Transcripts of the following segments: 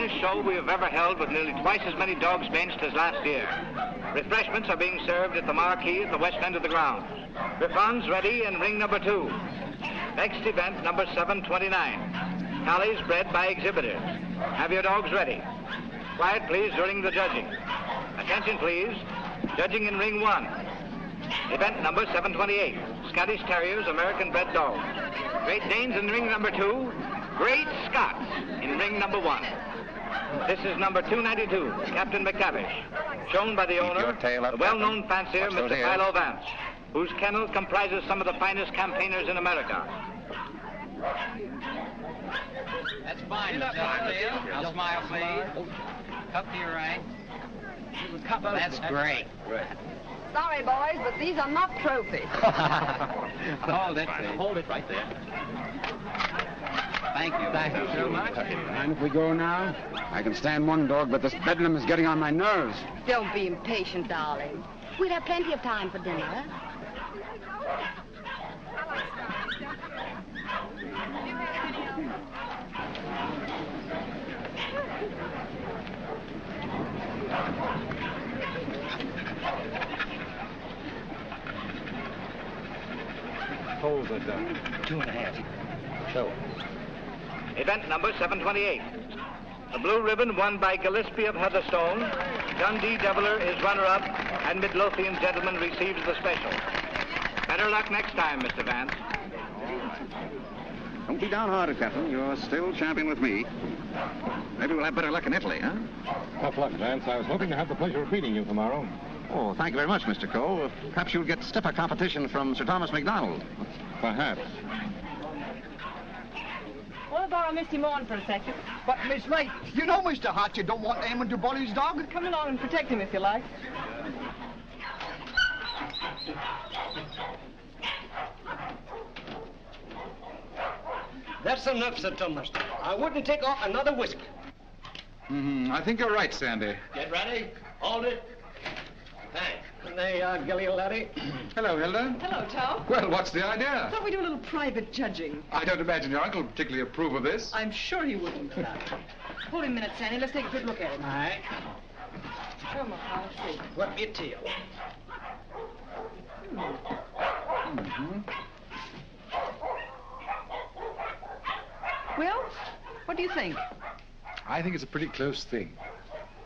finest show we have ever held with nearly twice as many dogs benched as last year. Refreshments are being served at the marquee at the west end of the grounds. Griffons ready in ring number 2. Next event, number 729. Tallies bred by exhibitors. Have your dogs ready. Quiet, please, during the judging. Attention, please. Judging in ring 1. Event number 728. Scottish Terriers, American bred dogs. Great Danes in ring number 2. Great Scots in ring number 1. This is number 292, Captain McTavish, shown by the owner, the well-known fancier, Mr. Philo Vance, whose kennel comprises some of the finest campaigners in America. That's fine, Mr. Dale. Now smile, please. Cup to your right. Cup. That's great. Sorry, boys, but these are not trophies. Hold it, please. Hold it right there. Thank you. Thank you so much. And if we go now? I can stand one dog, but this bedlam is getting on my nerves. Don't be impatient, darling. We'll have plenty of time for dinner. Hold it down. 2.5. Show. Event number 728. The blue ribbon won by Gillespie of Heatherstone. Dundee Deviler is runner-up, and Midlothian Gentleman receives the special. Better luck next time, Mr. Vance. Don't be downhearted, Captain. You're still champion with me. Maybe we'll have better luck in Italy, huh? Tough luck, Vance. I was hoping to have the pleasure of meeting you tomorrow. Oh, thank you very much, Mr. Cole. Perhaps you'll get stiffer competition from Sir Thomas MacDonald. Perhaps. Want to borrow Misty Morn for a second? But, Miss Knight, you know Mr. Hart, you don't want Eamon to bully his dog. Come along and protect him if you like. That's enough, Sir Thomas. I wouldn't take off another whisk. I think you're right, Sandy. Get ready. Hold it. Thanks. And there you are, Gilly, laddie. Hello, Hilda. Hello, Tom. Well, what's the idea? Thought we'd do a little private judging. I don't imagine your uncle would particularly approve of this. I'm sure he wouldn't. Hold him a minute, Sandy. Let's take a good look at him. All right. Show him I'll see. Whip your tail. Well, what do you think? I think it's a pretty close thing.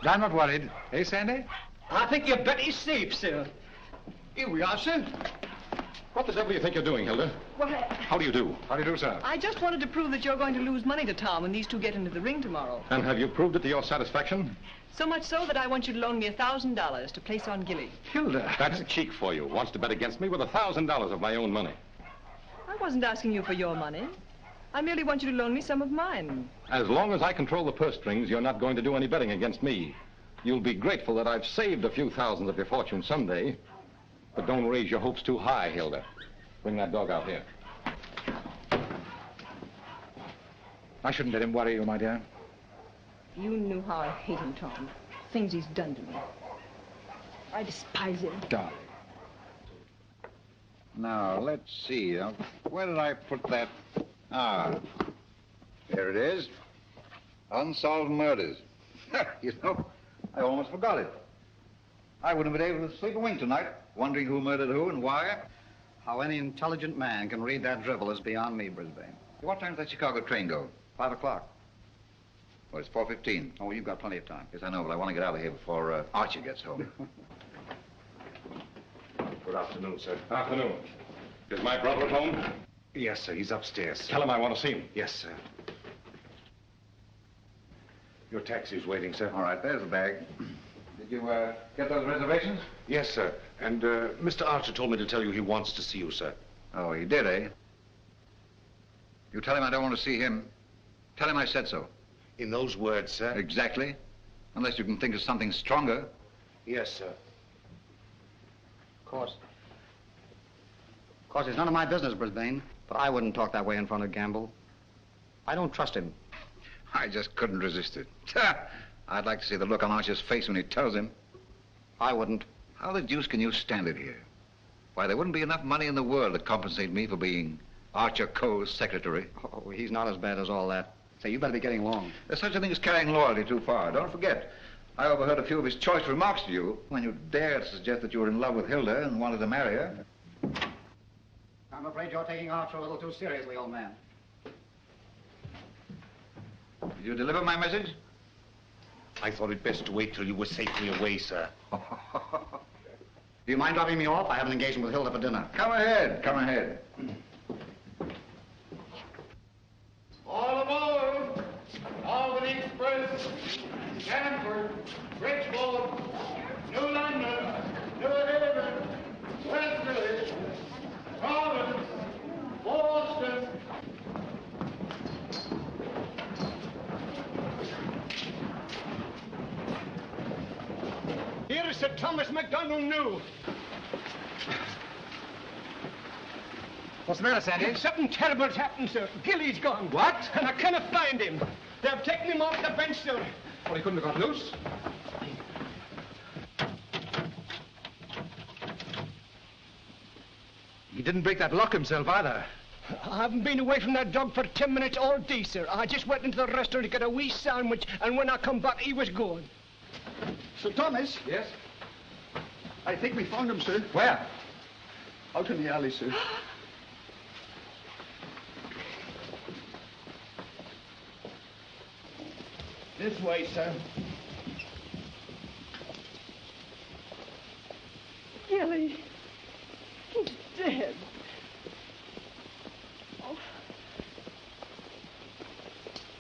But I'm not worried. Eh, Sandy? I think you're better safe, sir. Here we are, sir. What the devil do you think you're doing, Hilda? Well, How do you do? How do you do, sir? I just wanted to prove that you're going to lose money to Tom when these two get into the ring tomorrow. And have you proved it to your satisfaction? So much so that I want you to loan me $1,000 to place on Gilly. Hilda. That's cheek for you. Wants to bet against me with $1,000 of my own money. I wasn't asking you for your money. I merely want you to loan me some of mine. As long as I control the purse strings, you're not going to do any betting against me. You'll be grateful that I've saved a few thousands of your fortune someday. But don't raise your hopes too high, Hilda. Bring that dog out here. I shouldn't let him worry you, my dear. You knew how I hate him, Tom. Things he's done to me. I despise him. Darling. Now, let's see. Where did I put that? Ah, here it is. Unsolved murders. You know, I almost forgot it. I wouldn't have been able to sleep a wink tonight, wondering who murdered who and why. How any intelligent man can read that drivel is beyond me, Brisbane. What time does that Chicago train go? 5 o'clock. Well, it's 4:15. Oh, you've got plenty of time. Yes, I know, but I want to get out of here before Archie gets home. Good afternoon, sir. Afternoon. Is my brother at home? Yes, sir. He's upstairs. Tell him I want to see him. Yes, sir. Your taxi's waiting, sir. All right, there's the bag. Did you get those reservations? Yes, sir. And Mr. Archer told me to tell you he wants to see you, sir. Oh, he did, eh? You tell him I don't want to see him. Tell him I said so. In those words, sir? Exactly. Unless you can think of something stronger. Yes, sir. Of course, it's none of my business, Brisbane. But I wouldn't talk that way in front of Gamble. I don't trust him. I just couldn't resist it. I'd like to see the look on Archer's face when he tells him. I wouldn't. How the deuce can you stand it here? Why, there wouldn't be enough money in the world to compensate me for being Archer Coe's secretary. Oh, he's not as bad as all that. Say, you better be getting along. There's such a thing as carrying loyalty too far. Don't forget, I overheard a few of his choice remarks to you when you dared to suggest that you were in love with Hilda and wanted to marry her. I'm afraid you're taking Archer a little too seriously, old man. Did you deliver my message? I thought it best to wait till you were safely away, sir. Do you mind dropping me off? I have an engagement with Hilda for dinner. Come ahead, come ahead. All aboard! Albany Express, Stanford, Bridgeport, New London, New Haven, Westerly, Providence, Boston. Here is Sir Thomas MacDonald New. What's the matter, Sandy? Something terrible's happened, sir. Gilly's gone. What? And I cannot find him. They've taken him off the bench, sir. Well, he couldn't have got loose. He didn't break that lock himself either. I haven't been away from that dog for 10 minutes all day, sir. I just went into the restaurant to get a wee sandwich, and when I come back, he was gone. Sir Thomas? Yes? I think we found him, sir. Where? Out in the alley, sir. This way, sir. Gilly. He's dead. Oh.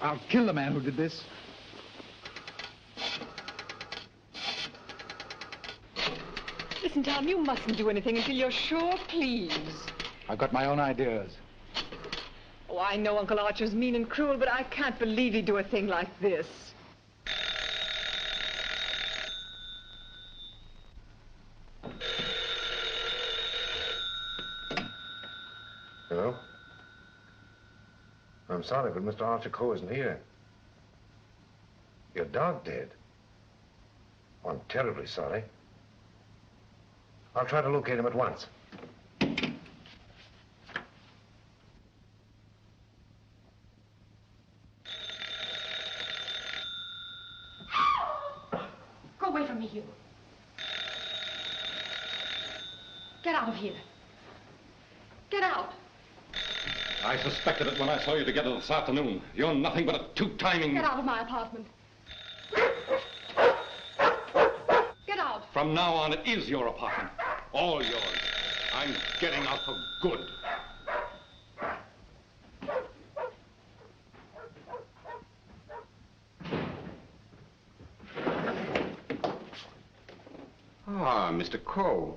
I'll kill the man who did this. Listen, Tom, you mustn't do anything until you're sure, please. I've got my own ideas. Oh, I know Uncle Archer's mean and cruel, but I can't believe he'd do a thing like this. Hello? I'm sorry, but Mr. Archer Coe isn't here. Your dog dead? Oh, I'm terribly sorry. I'll try to locate him at once. Go away from me, Hugh. Get out of here. Get out. I suspected it when I saw you together this afternoon. You're nothing but a two-timing... Get out of my apartment. Get out. From now on, it is your apartment. All yours. I'm getting out for good. Ah, Mr. Coe.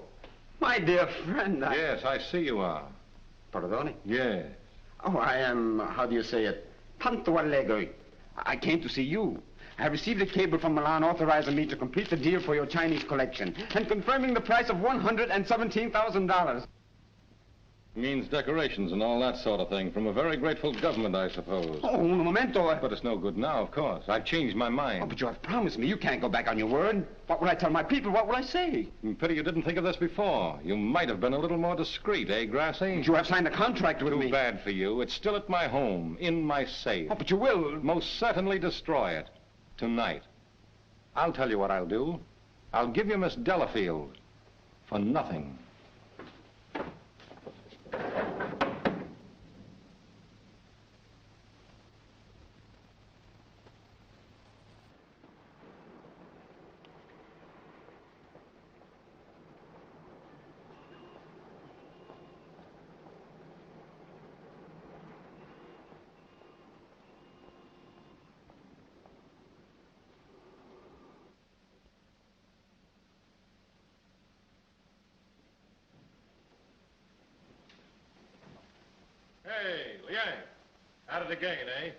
My dear friend, Yes, I see you are. Pardon? Yes. Oh, I am, how do you say it? Tanto allegro. I came to see you. I have received a cable from Milan authorizing me to complete the deal for your Chinese collection and confirming the price of $117,000. Means decorations and all that sort of thing from a very grateful government, I suppose. Oh, un momento. But it's no good now, of course. I've changed my mind. Oh, but you have promised me. You can't go back on your word. What would I tell my people? What would I say? Pity you didn't think of this before. You might have been a little more discreet, eh, Grassy? But you have signed a contract with me. Too bad for you. It's still at my home, in my safe. Oh, but you will. Most certainly destroy it. Tonight. I'll tell you what I'll do. I'll give you Miss Delafield for nothing. Hey, Liang. At it again, eh?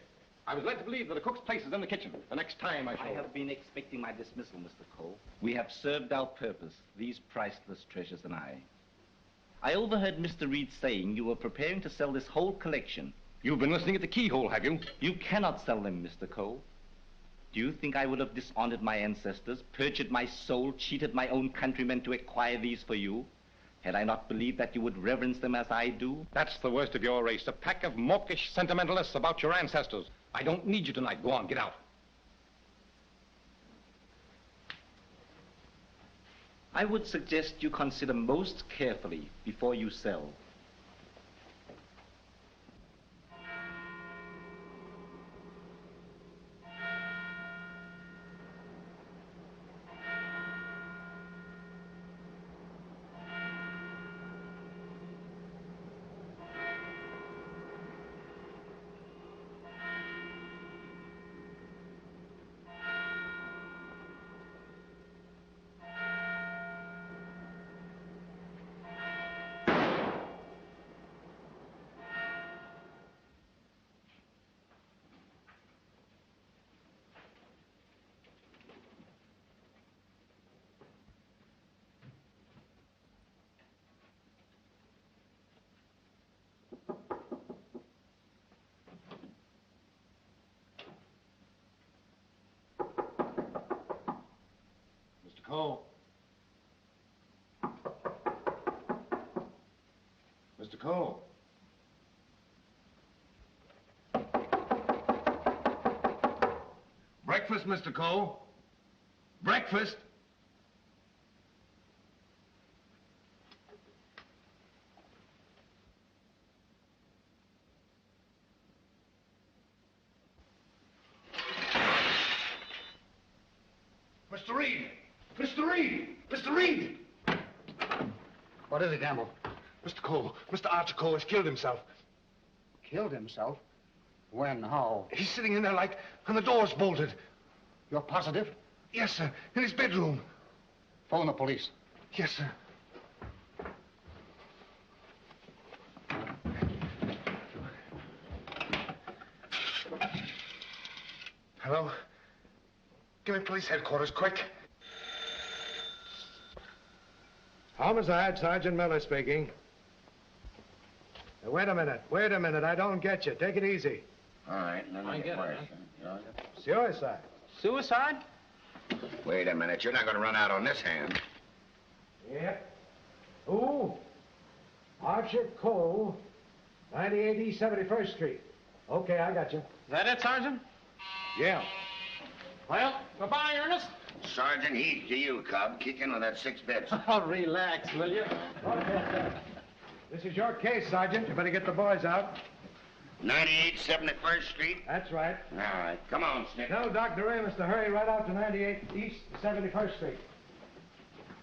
I was led to believe that a cook's place is in the kitchen. The next time I shall... I have been expecting my dismissal, Mr. Cole. We have served our purpose, these priceless treasures and I. I overheard Mr. Reed saying you were preparing to sell this whole collection. You've been listening at the keyhole, have you? You cannot sell them, Mr. Cole. Do you think I would have dishonored my ancestors, perjured my soul, cheated my own countrymen to acquire these for you? Had I not believed that you would reverence them as I do? That's the worst of your race, a pack of mawkish sentimentalists about your ancestors. I don't need you tonight. Go on, get out. I would suggest you consider most carefully before you sell. Cole. Mr. Cole. Breakfast, Mr. Cole. Breakfast. Mr. Reed! Mr. Reed! Mr. Reed! What is it, Gamble? Mr. Cole, Mr. Archer Cole has killed himself. Killed himself? When? How? He's sitting in there like, and the door's bolted. You're positive? Yes, sir. In his bedroom. Phone the police. Yes, sir. Hello? Give me police headquarters, quick. Homicide, Sergeant Miller speaking. Now, wait a minute, I don't get you. Take it easy. All right, let me get it. Suicide. Suicide? Wait a minute, you're not going to run out on this hand. Yep. Who? Archer Cole, 98 East 71st Street. Okay, I got you. Is that it, Sergeant? Yeah. Well, goodbye, Ernest. Sergeant, heed to you, Cub. Kick in on that 6 bits. Oh, relax, will you? This is your case, Sergeant. You better get the boys out. 98 71st Street? That's right. All right, come on, Snip. Tell Dr. Amos to hurry right out to 98 East 71st Street.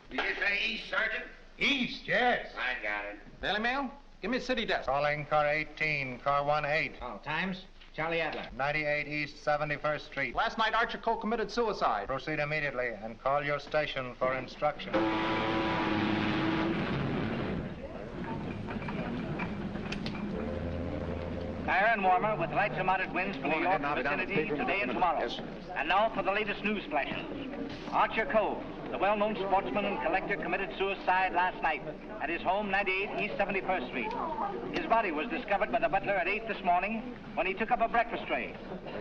Did you say east, Sergeant? East, yes. I got it. Daily Mail? Give me a city desk. Calling car 18, car 18. Oh, times? Charlie Adler. 98 East 71st Street. Last night, Archer Cole committed suicide. Proceed immediately and call your station for instructions. Higher and warmer with lights and moderate winds for New York vicinity today and tomorrow. Yes, sir. And now for the latest news flashes. Archer Cole, the well-known sportsman and collector, committed suicide last night at his home, 98 East 71st Street. His body was discovered by the butler at 8 this morning when he took up a breakfast tray.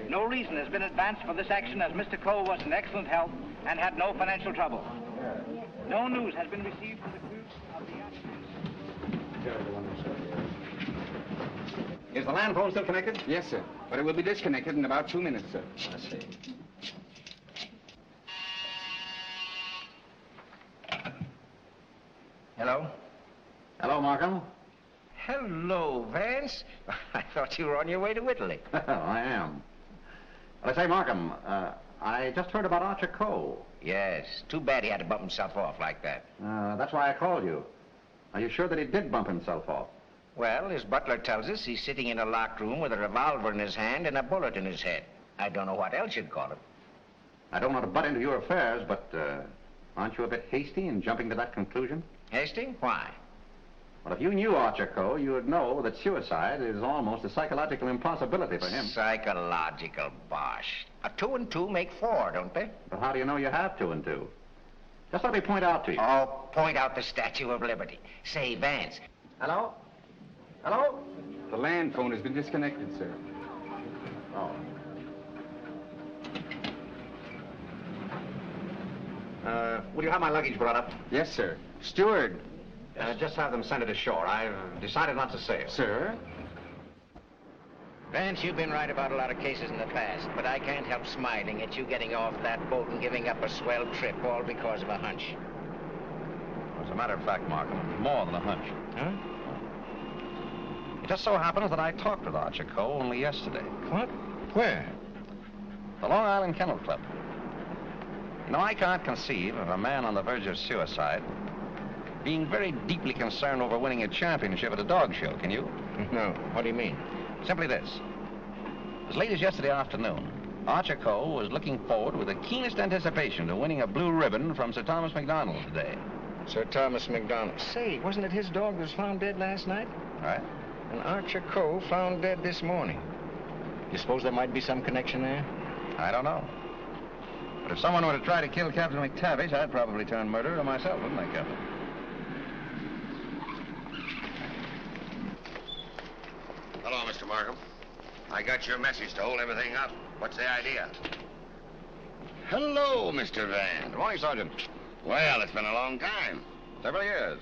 No reason has been advanced for this action as Mr. Cole was in excellent health and had no financial trouble. No news has been received from the crew of the... Is the land phone still connected? Yes, sir. But it will be disconnected in about 2 minutes, sir. I see. Hello? Hello, Markham. Hello, Vance. I thought you were on your way to Italy. I am. Well, I say, Markham, I just heard about Archer Cole. Yes, too bad he had to bump himself off like that. That's why I called you. Are you sure that he did bump himself off? Well, his butler tells us he's sitting in a locked room with a revolver in his hand and a bullet in his head. I don't know what else you'd call it. I don't want to butt into your affairs, but aren't you a bit hasty in jumping to that conclusion? Hasty? Why? Well, if you knew Archer Cole, you would know that suicide is almost a psychological impossibility for him. Psychological bosh. 2 and 2 make 4, don't they? But how do you know you have 2 and 2? Just let me point out to you. Oh, point out the Statue of Liberty. Say, Vance. Hello? Hello? The land phone has been disconnected, sir. Oh. Will you have my luggage brought up? Yes, sir. Steward. Just have them send it ashore. I've decided not to sail. Sir? Vance, you've been right about a lot of cases in the past, but I can't help smiling at you getting off that boat and giving up a swell trip, all because of a hunch. As a matter of fact, Markham, it was more than a hunch. Huh? It just so happens that I talked with Archer Coe only yesterday. What? Where? The Long Island Kennel Club. You know, I can't conceive of a man on the verge of suicide being very deeply concerned over winning a championship at a dog show, can you? No. What do you mean? Simply this. As late as yesterday afternoon, Archer Coe was looking forward with the keenest anticipation to winning a blue ribbon from Sir Thomas MacDonald today. Sir Thomas MacDonald. Say, wasn't it his dog that was found dead last night? Right. And Archer Coe found dead this morning. You suppose there might be some connection there? I don't know. But if someone were to try to kill Captain McTavish, I'd probably turn murderer myself, wouldn't I, Captain? Hello, Mr. Markham. I got your message to hold everything up. What's the idea? Hello, Mr. Van. Good morning, Sergeant. Well, it's been a long time. Several years.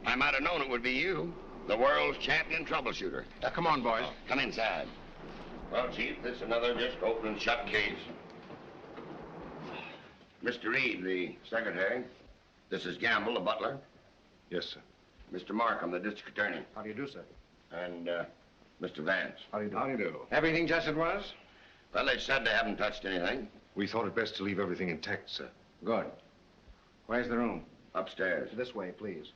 I might have known it would be you, the world's champion troubleshooter. Come on, boys. Come inside. Well, Chief, this is another just open and shut case. Mr. Reed, the secretary. This is Gamble, the butler. Yes, sir. Mr. Markham, the district attorney. How do you do, sir? And, Mr. Vance. How do you do? How do you do? Everything just as it was? Well, they said they haven't touched anything. We thought it best to leave everything intact, sir. Good. Where's the room? Upstairs. This way, please.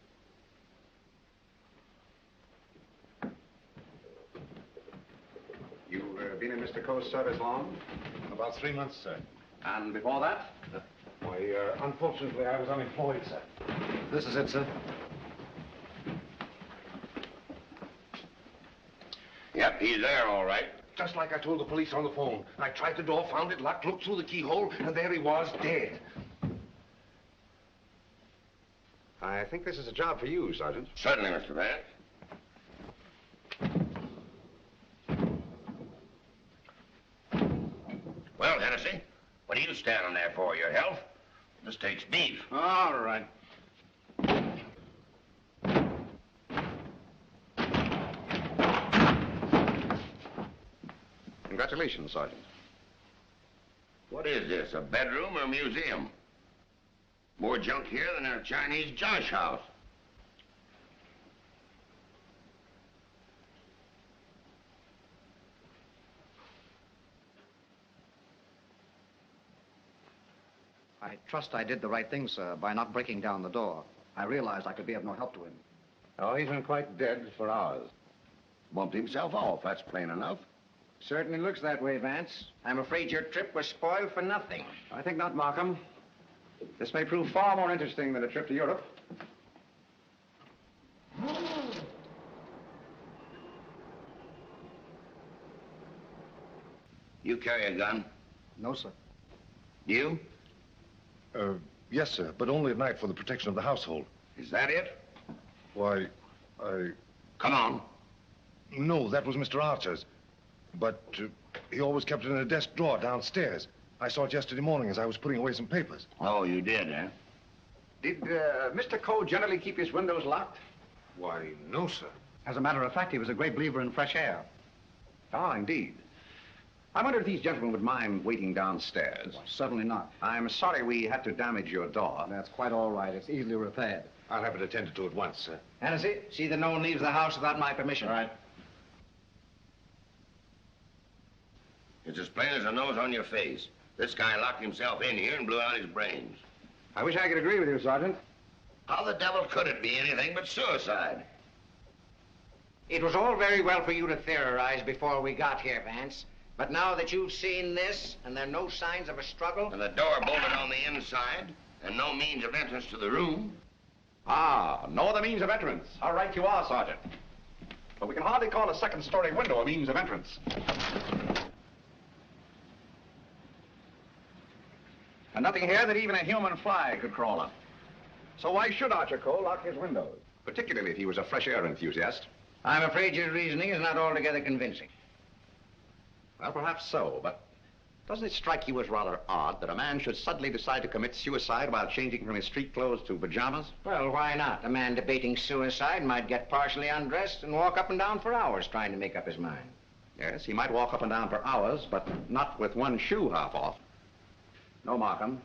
You've been in Mr. Coe's service long? About 3 months, sir. And before that? Why, unfortunately, I was unemployed, sir. This is it, sir. Yep, he's there, all right. Just like I told the police on the phone. I tried the door, found it locked, looked through the keyhole, and there he was, dead. I think this is a job for you, Sergeant. Certainly, Mr. Vance. Well, Hennessy, what are you standing there for? Your health? This takes beef. All right. Congratulations, Sergeant. What is this, a bedroom or a museum? More junk here than in a Chinese josh house. I trust I did the right thing, sir, by not breaking down the door. I realized I could be of no help to him. Oh, he's been quite dead for hours. Bumped himself off, that's plain enough. Certainly looks that way, Vance. I'm afraid your trip was spoiled for nothing. I think not, Markham. This may prove far more interesting than a trip to Europe. You carry a gun? No, sir. You? Yes, sir, but only at night for the protection of the household. Is that it? Why, I... Come on. No, that was Mr. Archer's. But he always kept it in a desk drawer downstairs. I saw it yesterday morning as I was putting away some papers. Oh, you did, eh? Did Mr. Coe generally keep his windows locked? Why, no, sir. As a matter of fact, he was a great believer in fresh air. Ah, indeed. I wonder if these gentlemen would mind waiting downstairs. Well, certainly not. I'm sorry we had to damage your door. That's quite all right. It's easily repaired. I'll have it attended to at once, sir. Hennessy, see that no one leaves the house without my permission. All right. It's as plain as a nose on your face. This guy locked himself in here and blew out his brains. I wish I could agree with you, Sergeant. How the devil could it be anything but suicide? It was all very well for you to theorize before we got here, Vance. But now that you've seen this, and there are no signs of a struggle... And the door bolted on the inside, and no means of entrance to the room... Ah, no other means of entrance. How right you are, Sergeant. But we can hardly call a second-story window a means of entrance. And nothing here that even a human fly could crawl on. So why should Archer Coe lock his windows? Particularly if he was a fresh air enthusiast. I'm afraid your reasoning is not altogether convincing. Well, perhaps so, but doesn't it strike you as rather odd that a man should suddenly decide to commit suicide while changing from his street clothes to pajamas? Well, why not? A man debating suicide might get partially undressed and walk up and down for hours trying to make up his mind. Yes, he might walk up and down for hours, but not with one shoe half off. No, Markham.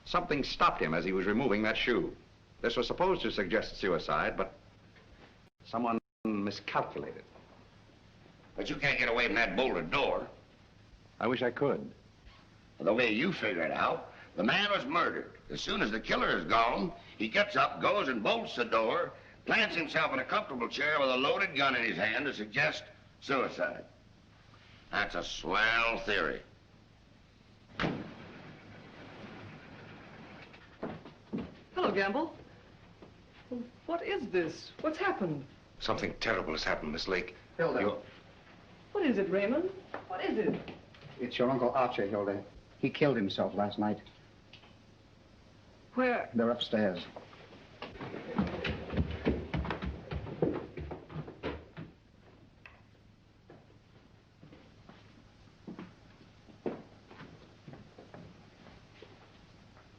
Something stopped him as he was removing that shoe. This was supposed to suggest suicide, but someone miscalculated. But you can't get away from that bolted door. I wish I could. The way you figure it out, the man was murdered. As soon as the killer is gone, he gets up, goes and bolts the door, plants himself in a comfortable chair with a loaded gun in his hand to suggest suicide. That's a swell theory. Hello, Gamble. Well, what is this? What's happened? Something terrible has happened, Miss Lake. Hilda. What is it, Raymond? What is it? It's your Uncle Archie, Hilda. He killed himself last night. Where? They're upstairs.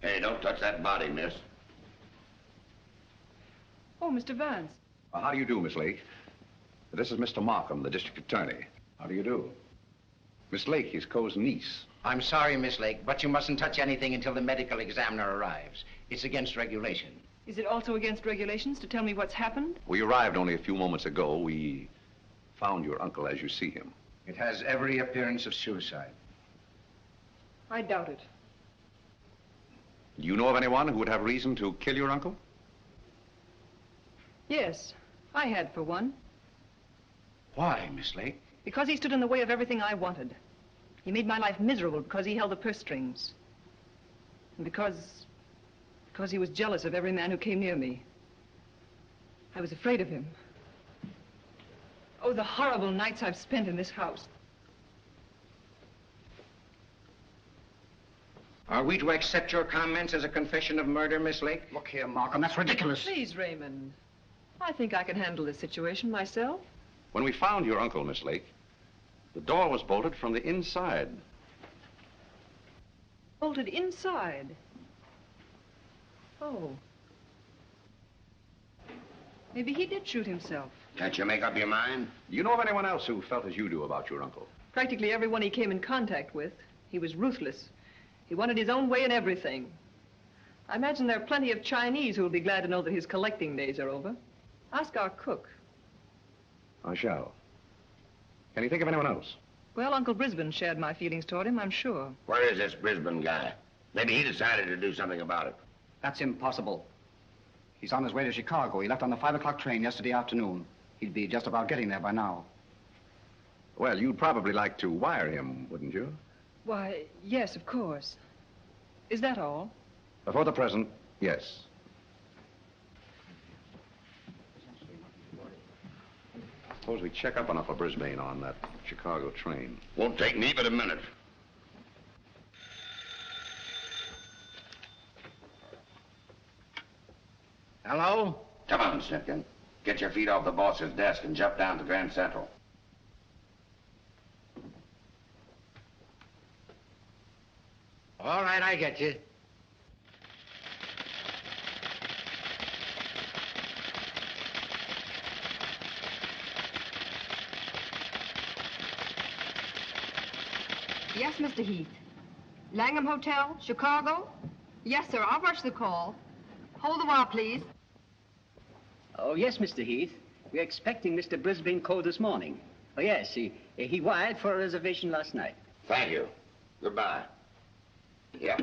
Hey, don't touch that body, miss. Oh, Mr. Vance. How do you do, Miss Lake? This is Mr. Markham, the district attorney. How do you do? Miss Lake is Coe's niece. I'm sorry, Miss Lake, but you mustn't touch anything until the medical examiner arrives. It's against regulation. Is it also against regulations to tell me what's happened? We arrived only a few moments ago. We found your uncle as you see him. It has every appearance of suicide. I doubt it. Do you know of anyone who would have reason to kill your uncle? Yes, I had for one. Why, Miss Lake? Because he stood in the way of everything I wanted. He made my life miserable because he held the purse strings. And because he was jealous of every man who came near me. I was afraid of him. Oh, the horrible nights I've spent in this house. Are we to accept your comments as a confession of murder, Miss Lake? Look here, Markham, that's ridiculous. Please, Raymond. I think I can handle this situation myself. When we found your uncle, Miss Lake, the door was bolted from the inside. Bolted inside? Oh. Maybe he did shoot himself. Can't you make up your mind? Do you know of anyone else who felt as you do about your uncle? Practically everyone he came in contact with. He was ruthless. He wanted his own way in everything. I imagine there are plenty of Chinese who will be glad to know that his collecting days are over. Ask our cook. I shall. Can you think of anyone else? Well, Uncle Brisbane shared my feelings toward him, I'm sure. Where is this Brisbane guy? Maybe he decided to do something about it. That's impossible. He's on his way to Chicago. He left on the 5 o'clock train yesterday afternoon. He'd be just about getting there by now. Well, you'd probably like to wire him, wouldn't you? Why, yes, of course. Is that all? For the present, yes. Suppose we check up on Uncle Brisbane on that Chicago train. Won't take me but a minute. Hello? Come on, Simpkin. Get your feet off the boss's desk and jump down to Grand Central. All right, I get you. Yes, Mr. Heath. Langham Hotel, Chicago? Yes, sir. I'll rush the call. Hold the while, please. Oh, yes, Mr. Heath. We're expecting Mr. Brisbane Coe this morning. Oh, yes, he wired for a reservation last night. Thank you. Goodbye. Yeah.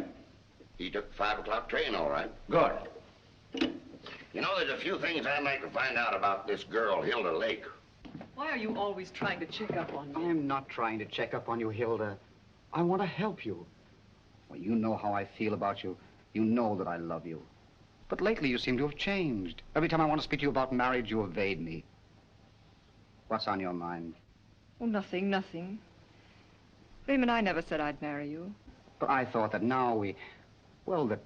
He took the 5 o'clock train, all right. Good. You know, there's a few things I'd like to find out about this girl, Hilda Lake. Why are you always trying to check up on me? I'm not trying to check up on you, Hilda. I want to help you. Well, you know how I feel about you. You know that I love you. But lately you seem to have changed. Every time I want to speak to you about marriage, you evade me. What's on your mind? Oh, nothing, nothing. Raymond, I never said I'd marry you. But I thought that now that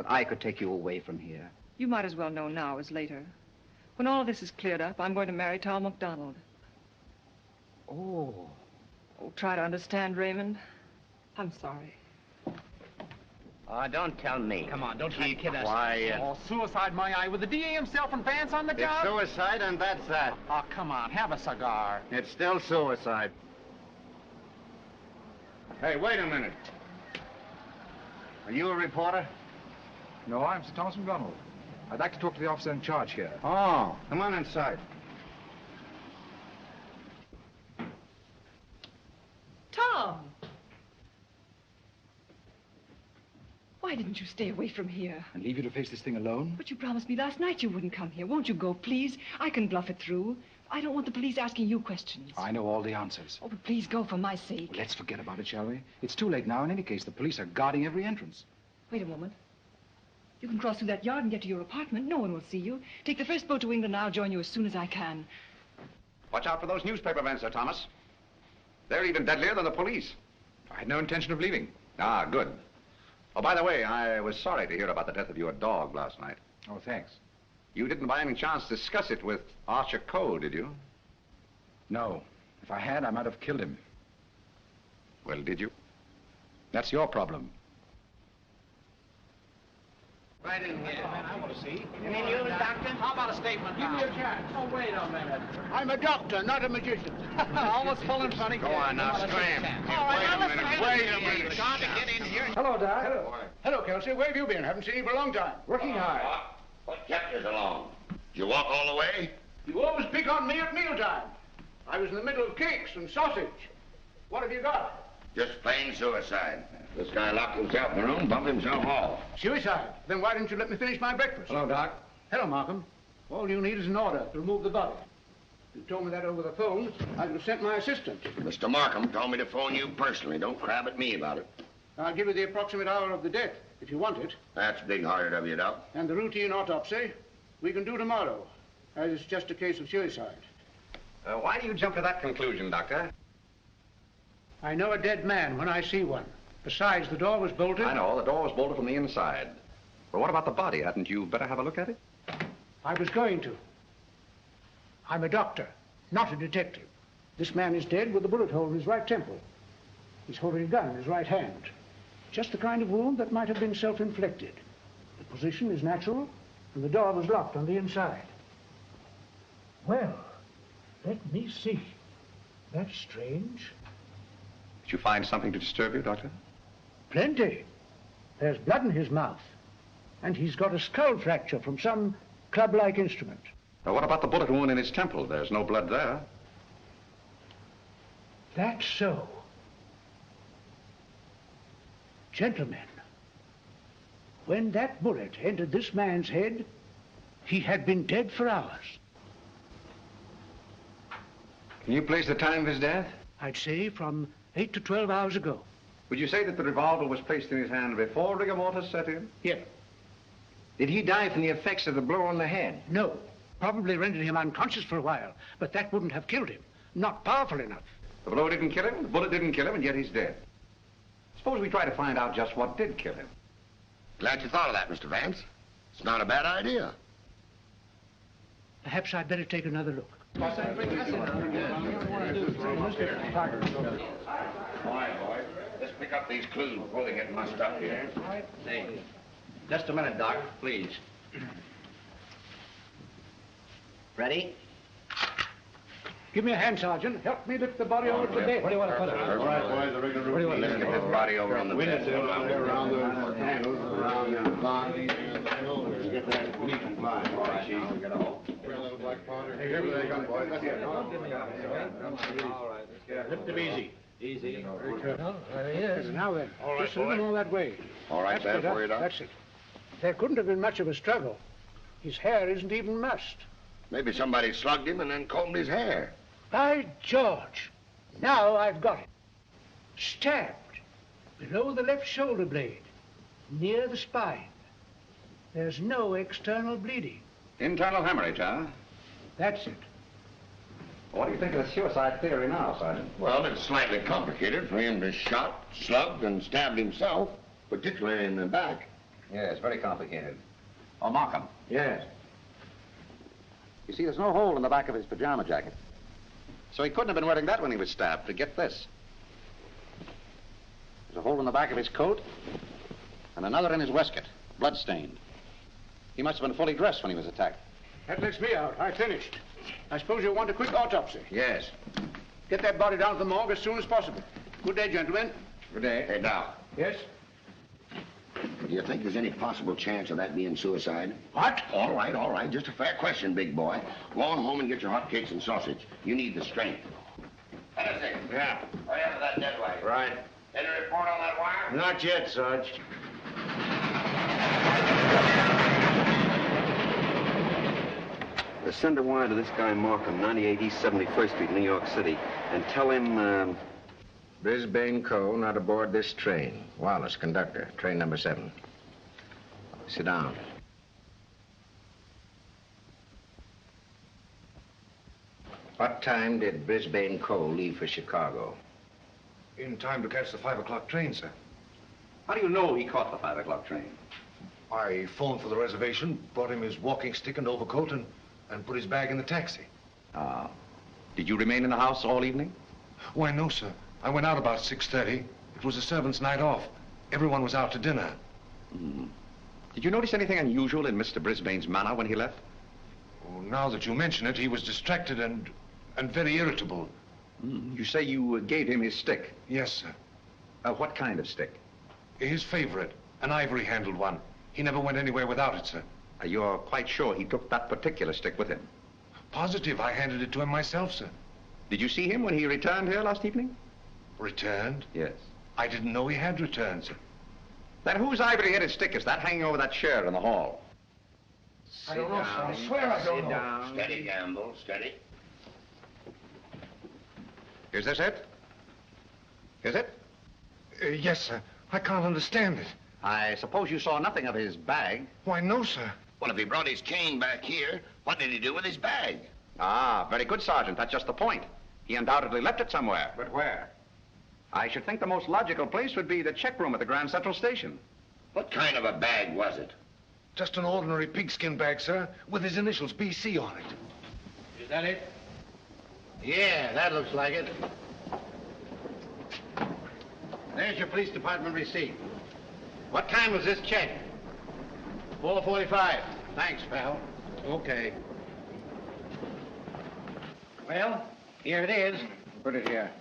I could take you away from here. You might as well know now as later. When all of this is cleared up, I'm going to marry Tom McDonald. Oh. Oh, try to understand, Raymond. I'm sorry. Oh, don't tell me. Come on, don't try to kid us. Quiet. Oh, suicide, my eye, with the DA himself and Vance on the job? It's suicide, and that's that. Oh, come on, have a cigar. It's still suicide. Hey, wait a minute. Are you a reporter? No, I'm Sir Thomas McDonald. I'd like to talk to the officer in charge here. Oh, come on inside. Tom! Why didn't you stay away from here? And leave you to face this thing alone? But you promised me last night you wouldn't come here. Won't you go, please? I can bluff it through. I don't want the police asking you questions. I know all the answers. Oh, but please go for my sake. Well, let's forget about it, shall we? It's too late now. In any case, the police are guarding every entrance. Wait a moment. You can cross through that yard and get to your apartment. No one will see you. Take the first boat to England. I'll join you as soon as I can. Watch out for those newspaper men, Sir Thomas. They're even deadlier than the police. I had no intention of leaving. Ah, good. Oh, by the way, I was sorry to hear about the death of your dog last night. Oh, thanks. You didn't by any chance discuss it with Archer Cole, did you? No. If I had, I might have killed him. Well, did you? That's your problem. Right in here. I want to see. Any news, Doctor? How about a statement? Give me a chance. Oh, wait a minute. I'm a doctor, not a magician. Almost full and funny. Go on now, scram. All right, now listen. Wait a minute. Got to get in here. Hello, Doc. Hello, Kelsey. Where have you been? Haven't seen you for a long time. Working hard. What kept you so long? Did you walk all the way? You always pick on me at mealtime. I was in the middle of cakes and sausage. What have you got? Just plain suicide. This guy locked himself in the room, bumped himself off. Suicide. Then why didn't you let me finish my breakfast? Hello, Doc. Hello, Markham. All you need is an order to remove the body. If you told me that over the phone, I would have sent my assistant. Mr. Markham told me to phone you personally. Don't crab at me about it. I'll give you the approximate hour of the death, if you want it. That's big-hearted of you, Doc. And the routine autopsy, we can do tomorrow, as it's just a case of suicide. Why do you jump to that conclusion, Doctor? I know a dead man when I see one. Besides, the door was bolted. I know, the door was bolted from the inside. But what about the body? Hadn't you better have a look at it? I was going to. I'm a doctor, not a detective. This man is dead with a bullet hole in his right temple. He's holding a gun in his right hand. Just the kind of wound that might have been self-inflicted. The position is natural, and the door was locked on the inside. Well, let me see. That's strange. Did you find something to disturb you, Doctor? Plenty. There's blood in his mouth. And he's got a skull fracture from some club-like instrument. Now, what about the bullet wound in his temple? There's no blood there. That's so. Gentlemen, when that bullet entered this man's head, he had been dead for hours. Can you place the time of his death? I'd say from 8 to 12 hours ago. Would you say that the revolver was placed in his hand before rigor mortis set in? Yeah. Did he die from the effects of the blow on the head? No. Probably rendered him unconscious for a while, but that wouldn't have killed him. Not powerful enough. The blow didn't kill him, the bullet didn't kill him, and yet he's dead. Suppose we try to find out just what did kill him. Glad you thought of that, Mr. Vance. It's not a bad idea. Perhaps I'd better take another look. All right, boy. Let's pick up these clues before they get mussed up here. Hey, just a minute, Doc, please. Ready? Give me a hand, Sergeant. Help me lift the body over to bed. Where do you want to put it? All right, boys, the rigor room. Let's get this body over on the bed. Around the handles, around the box. Get that neat and fine. All right, Chief. Get a hole. Hey, here they come, boys. Let's get it. All right. Lift him easy. Easy. Well, there he is. Now then, All right, just a little more that way. All right, That's there for you, Doc. That's it. There couldn't have been much of a struggle. His hair isn't even mussed. Maybe somebody slugged him and then combed his hair. By George, now I've got it. Stabbed below the left shoulder blade, near the spine. There's no external bleeding. Internal hemorrhage, huh? That's it. What do you think of the suicide theory now, Sergeant? Well, it's slightly complicated for him to shot, slugged, and stabbed himself, particularly in the back. Yes, very complicated. Oh, Markham. Yes. You see, there's no hole in the back of his pajama jacket. So he couldn't have been wearing that when he was stabbed. Forget this. There's a hole in the back of his coat. And another in his waistcoat, blood-stained. He must have been fully dressed when he was attacked. That lets me out. I finished. I suppose you'll want a quick autopsy. Yes. Get that body down to the morgue as soon as possible. Good day, gentlemen. Good day. Hey, Doc. Yes? Do you think there's any possible chance of that being suicide? What? All right. Just a fair question, big boy. Go on home and get your hotcakes and sausage. You need the strength. Hennessy. Yeah. Hurry up to that dead weight. Right. Any report on that wire? Not yet, Sarge. Send a wire to this guy Markham, 98 East 71st Street, New York City, and tell him, Brisbane Co. not aboard this train. Wallace, conductor, train number 7. Sit down. What time did Brisbane Co. leave for Chicago? In time to catch the 5 o'clock train, sir. How do you know he caught the 5 o'clock train? I phoned for the reservation, brought him his walking stick and overcoat, and put his bag in the taxi. Ah. Did you remain in the house all evening? Why, no, sir. I went out about 6:30. It was the servants' night off. Everyone was out to dinner. Did you notice anything unusual in Mr. Brisbane's manner when he left? Oh, now that you mention it, he was distracted and very irritable. You say you gave him his stick? Yes, sir. What kind of stick? His favorite, an ivory-handled one. He never went anywhere without it, sir. You're quite sure he took that particular stick with him? Positive. I handed it to him myself, sir. Did you see him when he returned here last evening? Returned? Yes. I didn't know he had returned, sir. Then whose ivory-headed stick is that hanging over that chair in the hall? I don't know, sir. I swear I don't know. Sit down. Steady, Gamble. Steady. Is this it? Is it? Yes, sir. I can't understand it. I suppose you saw nothing of his bag? Why, no, sir. Well, if he brought his cane back here, what did he do with his bag? Ah, very good, Sergeant. That's just the point. He undoubtedly left it somewhere. But where? I should think the most logical place would be the check room at the Grand Central Station. What kind of a bag was it? Just an ordinary pigskin bag, sir, with his initials BC on it. Is that it? Yeah, that looks like it. There's your police department receipt. What time was this check? 4:45. Thanks, pal. Okay. Well, here it is. Put it here.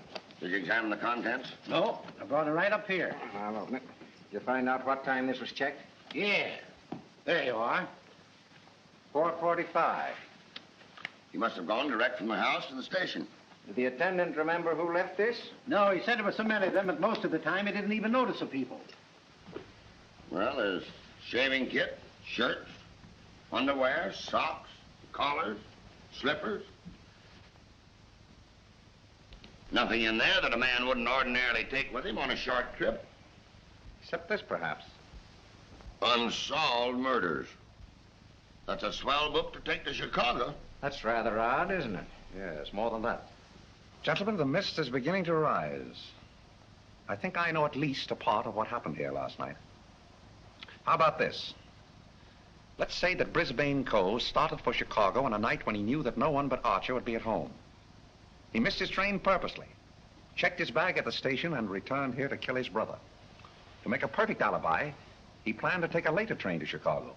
Did you examine the contents? No, I brought it right up here. I'll open it. Did you find out what time this was checked? Yeah. There you are. 4:45. He must have gone direct from the house to the station. Did the attendant remember who left this? No, he said there were so many of them that most of the time he didn't even notice the people. Well, there's shaving kit, shirts, underwear, socks, collars, slippers. Nothing in there that a man wouldn't ordinarily take with him on a short trip. Except this, perhaps. Unsolved murders. That's a swell book to take to Chicago. That's rather odd, isn't it? Yes, more than that. Gentlemen, the mist is beginning to rise. I think I know at least a part of what happened here last night. How about this? Let's say that Brisbane Co. started for Chicago on a night when he knew that no one but Archer would be at home. He missed his train purposely, checked his bag at the station, and returned here to kill his brother. To make a perfect alibi, he planned to take a later train to Chicago.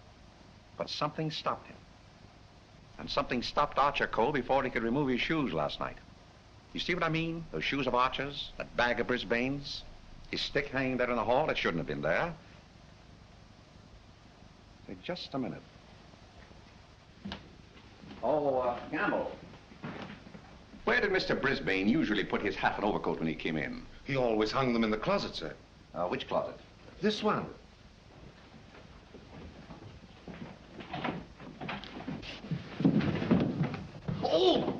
But something stopped him. And something stopped Archer Co. before he could remove his shoes last night. You see what I mean? Those shoes of Archer's, that bag of Brisbane's, his stick hanging there in the hall, it shouldn't have been there. Wait just a minute. Oh, Gamble. Where did Mr. Brisbane usually put his hat and overcoat when he came in? He always hung them in the closet, sir. Which closet? This one. Oh!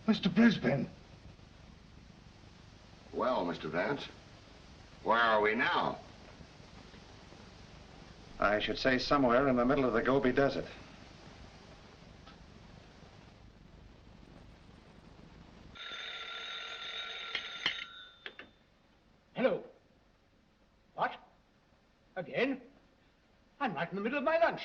Mr. Brisbane. Well, Mr. Vance, where are we now? I should say somewhere in the middle of the Gobi Desert. Hello. What? Again? I'm right in the middle of my lunch.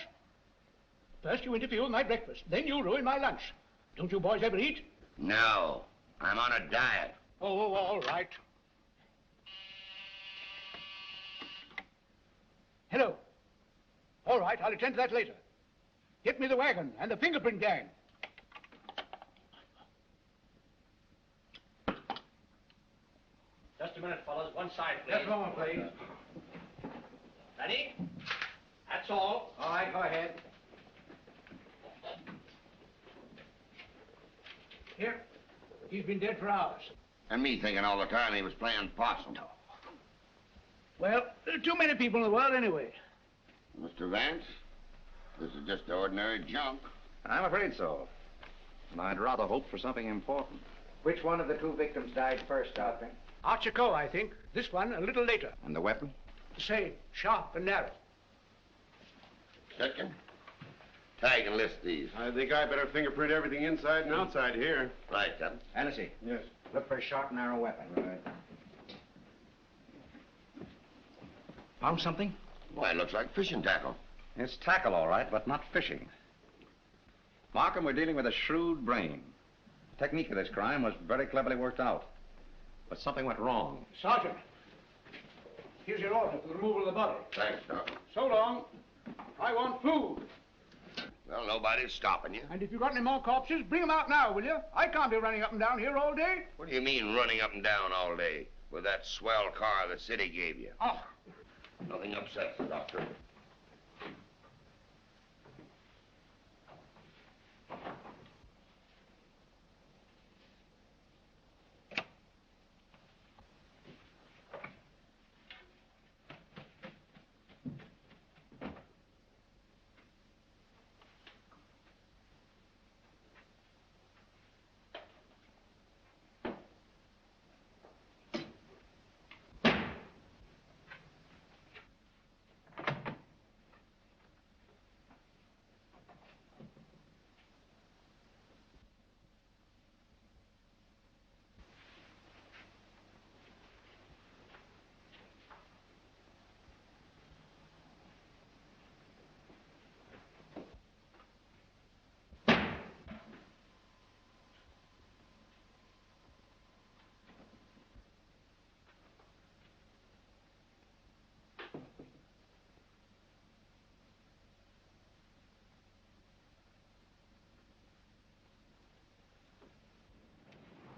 First you interfere with my breakfast, then you ruin my lunch. Don't you boys ever eat? No, I'm on a diet. Oh, all right. Hello. All right, I'll attend to that later. Get me the wagon and the fingerprint gang. Just a minute, fellas. One side, please. Just a moment, please. Ready? That's all. All right, go ahead. Here. He's been dead for hours. And me thinking all the time he was playing possum. Well, there are too many people in the world anyway. Mr. Vance, this is just ordinary junk. I'm afraid so. And I'd rather hope for something important. Which one of the two victims died first, Doctor? Archer Coe, I think. This one a little later. And the weapon? The same, sharp and narrow. Second, tag and list these. I think I better fingerprint everything inside and outside here. Right, Captain. Hennessy. Yes. Look for a sharp, narrow weapon. Right. Found something? Why, it looks like fishing tackle. It's tackle, all right, but not fishing. Markham, we're dealing with a shrewd brain. The technique of this crime was very cleverly worked out. But something went wrong. Sergeant, here's your order for the removal of the body. Thanks, Doc. So long. I want food. Well, nobody's stopping you. And if you've got any more corpses, bring them out now, will you? I can't be running up and down here all day. What do you mean running up and down all day with that swell car the city gave you? Oh. Nothing upsets the doctor.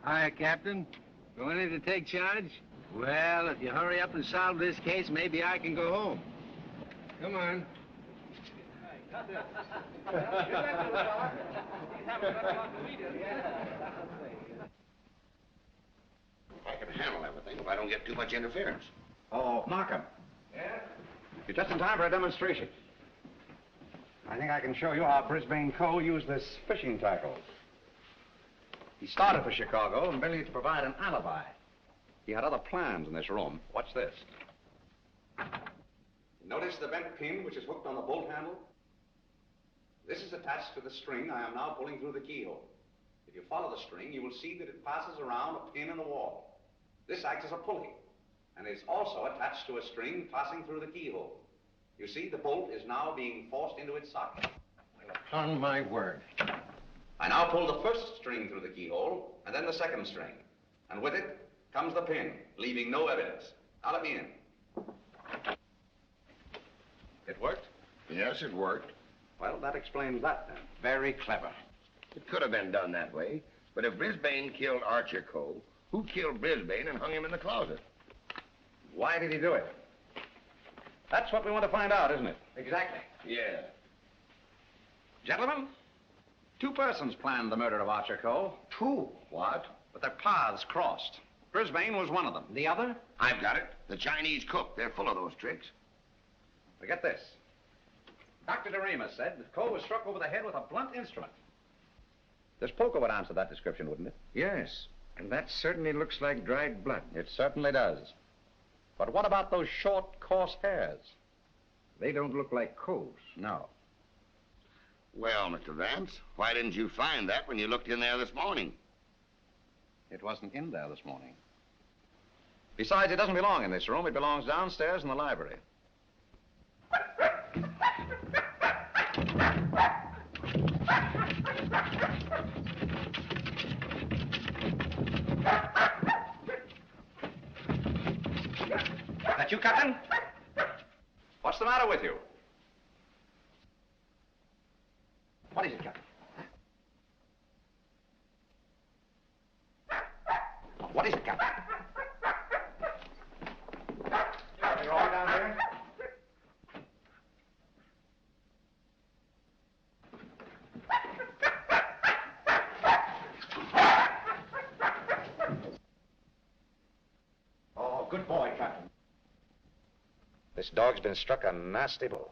Hi, Captain. Going in to take charge? Well, if you hurry up and solve this case, maybe I can go home. Come on. I can handle everything if I don't get too much interference. Oh, Markham. Yeah? You're just in time for a demonstration. I think I can show you how Brisbane Cole used this fishing tackle. He started for Chicago merely to provide an alibi. He had other plans in this room. Watch this. Notice the bent pin which is hooked on the bolt handle? This is attached to the string I am now pulling through the keyhole. If you follow the string, you will see that it passes around a pin in the wall. This acts as a pulley, and is also attached to a string passing through the keyhole. You see, the bolt is now being forced into its socket. Upon my word. I now pull the first string through the keyhole, and then the second string. And with it comes the pin, leaving no evidence. Now let me in. It worked? Yes, it worked. Well, that explains that then. Very clever. It could have been done that way, but if Brisbane killed Archer Coe, who killed Brisbane and hung him in the closet? Why did he do it? That's what we want to find out, isn't it? Exactly. Yeah. Gentlemen, two persons planned the murder of Archer Coe. Two? What? But their paths crossed. Brisbane was one of them. The other? I've got it. The Chinese cook. They're full of those tricks. Forget this. Dr. DeRemus said that Coe was struck over the head with a blunt instrument. This poker would answer that description, wouldn't it? Yes. And that certainly looks like dried blood. It certainly does. But what about those short, coarse hairs? They don't look like Coe's. No. Well, Mr. Vance, why didn't you find that when you looked in there this morning? It wasn't in there this morning. Besides, it doesn't belong in this room. It belongs downstairs in the library. Captain? What's the matter with you? What is it, Captain? What is it, Captain? You're all down there? Oh, good boy, Captain. This dog's been struck a nasty blow.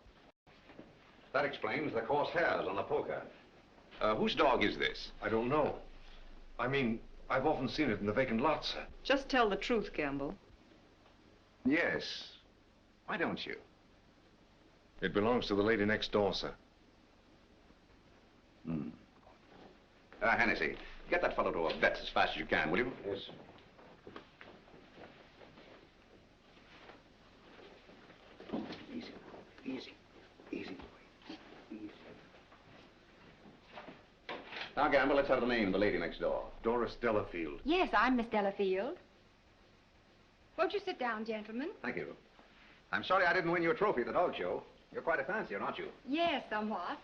That explains the coarse hairs on the poker. Whose dog is this? I don't know. I mean, I've often seen it in the vacant lots, sir. Just tell the truth, Gamble. Yes. Why don't you? It belongs to the lady next door, sir. Hennessy, get that fellow to a vet as fast as you can, will you? Yes. Easy, easy, easy, boy. Easy. Now, Gamble, let's have the name of the lady next door. Doris Delafield. Yes, I'm Miss Delafield. Won't you sit down, gentlemen? Thank you. I'm sorry I didn't win you a trophy at the dog show. You're quite a fancier, aren't you? Yes, somewhat.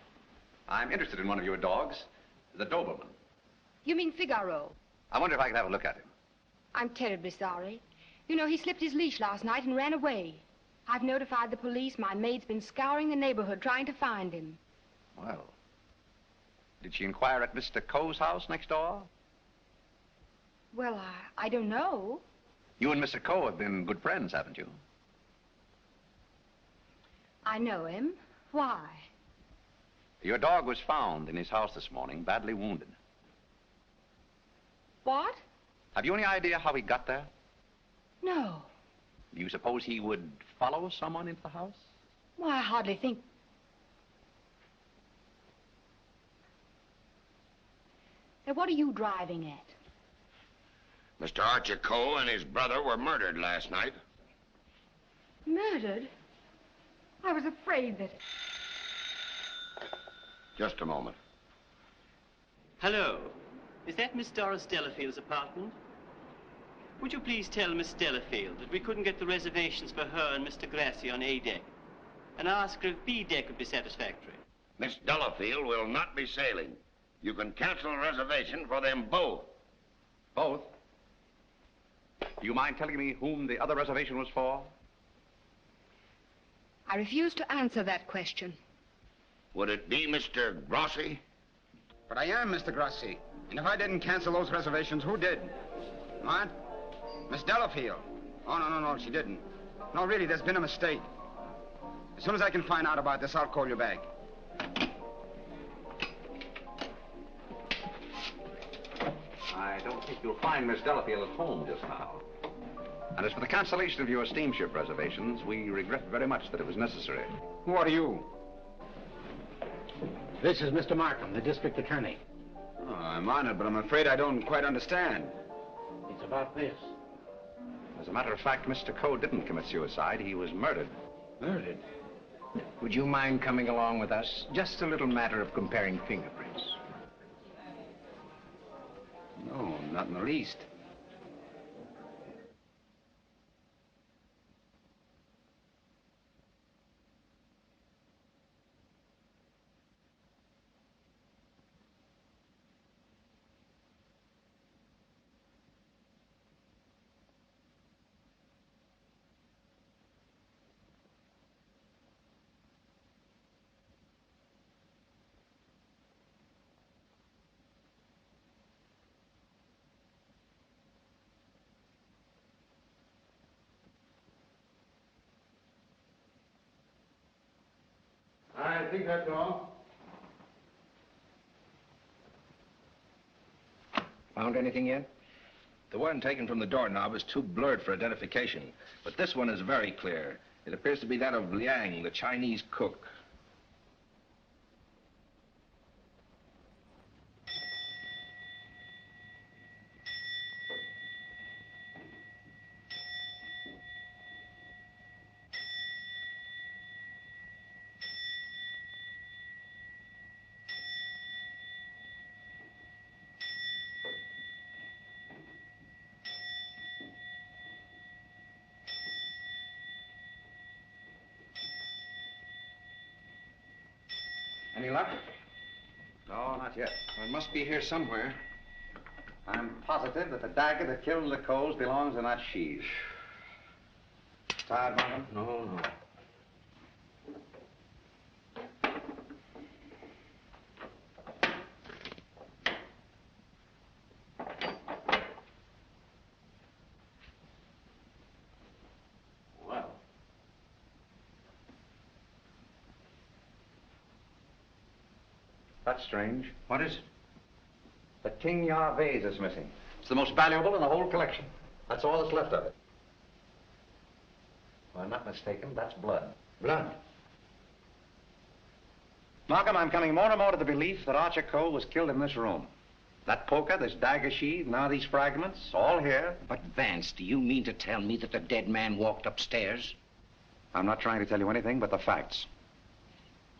I'm interested in one of your dogs, the Doberman. You mean Figaro? I wonder if I could have a look at him. I'm terribly sorry. You know, he slipped his leash last night and ran away. I've notified the police. My maid's been scouring the neighborhood trying to find him. Well, did she inquire at Mr. Coe's house next door? Well, I don't know. You and Mr. Coe have been good friends, haven't you? I know him. Why? Your dog was found in his house this morning, badly wounded. What? Have you any idea how he got there? No. Do you suppose he would follow someone into the house? Well, I hardly think... Now, what are you driving at? Mr. Archer Coe and his brother were murdered last night. Murdered? I was afraid that... Just a moment. Hello. Is that Miss Doris Delafield's apartment? Would you please tell Miss Delafield that we couldn't get the reservations for her and Mr. Grassy on A deck, and ask her if B deck would be satisfactory? Miss Delafield will not be sailing. You can cancel a reservation for them both. Both? Do you mind telling me whom the other reservation was for? I refuse to answer that question. Would it be Mr. Grossi? But I am Mr. Grossi. And if I didn't cancel those reservations, who did? What? Miss Delafield. Oh, no, she didn't. No, really, there's been a mistake. As soon as I can find out about this, I'll call you back. I don't think you'll find Miss Delafield at home just now. And as for the cancellation of your steamship reservations, we regret very much that it was necessary. Who are you? This is Mr. Markham, the district attorney. Oh, I'm honored, but I'm afraid I don't quite understand. It's about this. As a matter of fact, Mr. Coe didn't commit suicide. He was murdered. Murdered? Would you mind coming along with us? Just a little matter of comparing fingerprints. No, not in the least. I think that's all. Found anything yet? The one taken from the doorknob is too blurred for identification, but this one is very clear. It appears to be that of Liang, the Chinese cook. Any luck? No, not yet. Well, it must be here somewhere. I'm positive that the dagger that killed the Coles belongs in that sheath. Tired, Markham? No. Well. That's strange. What is it? The King Ya vase is missing. It's the most valuable in the whole collection. That's all that's left of it. If I'm not mistaken, that's blood. Blood? Markham, I'm coming more and more to the belief that Archer Cole was killed in this room. That poker, this dagger sheath, now these fragments, all here. But, Vance, do you mean to tell me that the dead man walked upstairs? I'm not trying to tell you anything but the facts.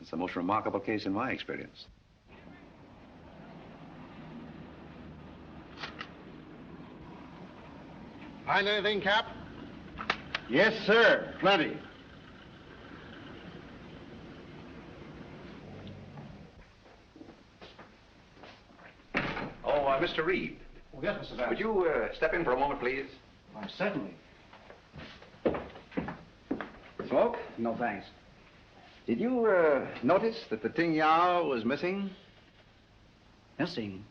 It's the most remarkable case in my experience. Find anything, Cap? Yes, sir. Plenty. Oh, Mr. Reed. Oh, yes, Mr. Vance. Would you step in for a moment, please? Why, certainly. Smoke? No, thanks. Did you notice that the Ting Yao was missing? Missing?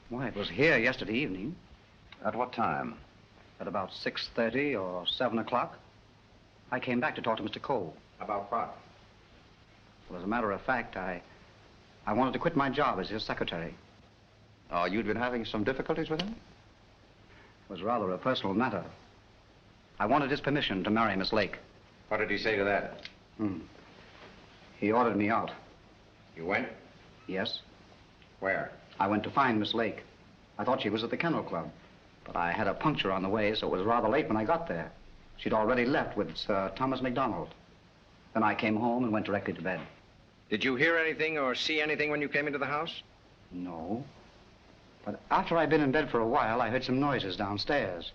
Why, it was here yesterday evening. At what time? At about 6:30 or 7 o'clock. I came back to talk to Mr. Cole. About what? Well, as a matter of fact, I wanted to quit my job as his secretary. Oh, you'd been having some difficulties with him? It was rather a personal matter. I wanted his permission to marry Miss Lake. What did he say to that? He ordered me out. You went? Yes. Where? I went to find Miss Lake. I thought she was at the Kennel Club. But I had a puncture on the way, so it was rather late when I got there. She'd already left with Sir Thomas MacDonald. Then I came home and went directly to bed. Did you hear anything or see anything when you came into the house? No. But after I'd been in bed for a while, I heard some noises downstairs.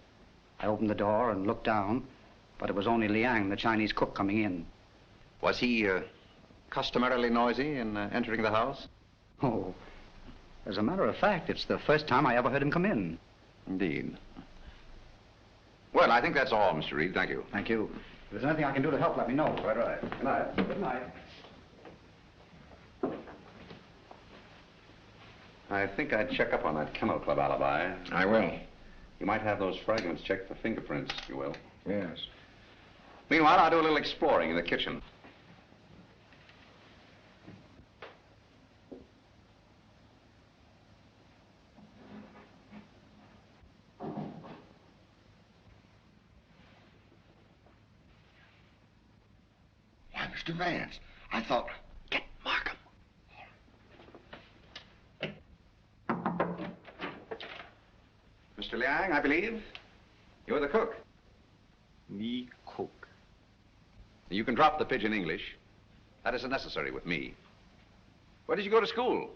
I opened the door and looked down, but it was only Liang, the Chinese cook, coming in. Was he customarily noisy in entering the house? Oh, as a matter of fact, it's the first time I ever heard him come in. Indeed. Well, I think that's all, Mr. Reed. Thank you. Thank you. If there's anything I can do to help, let me know. Quite right. Good night. Good night. I think I'd check up on that Kennel Club alibi. I will. You might have those fragments checked for fingerprints, if you will. Yes. Meanwhile, I'll do a little exploring in the kitchen. Why, Mr. Vance, I thought... Get Markham. Mr. Liang, I believe. You're the cook. Me cook. You can drop the pidgin English. That isn't necessary with me. Where did you go to school?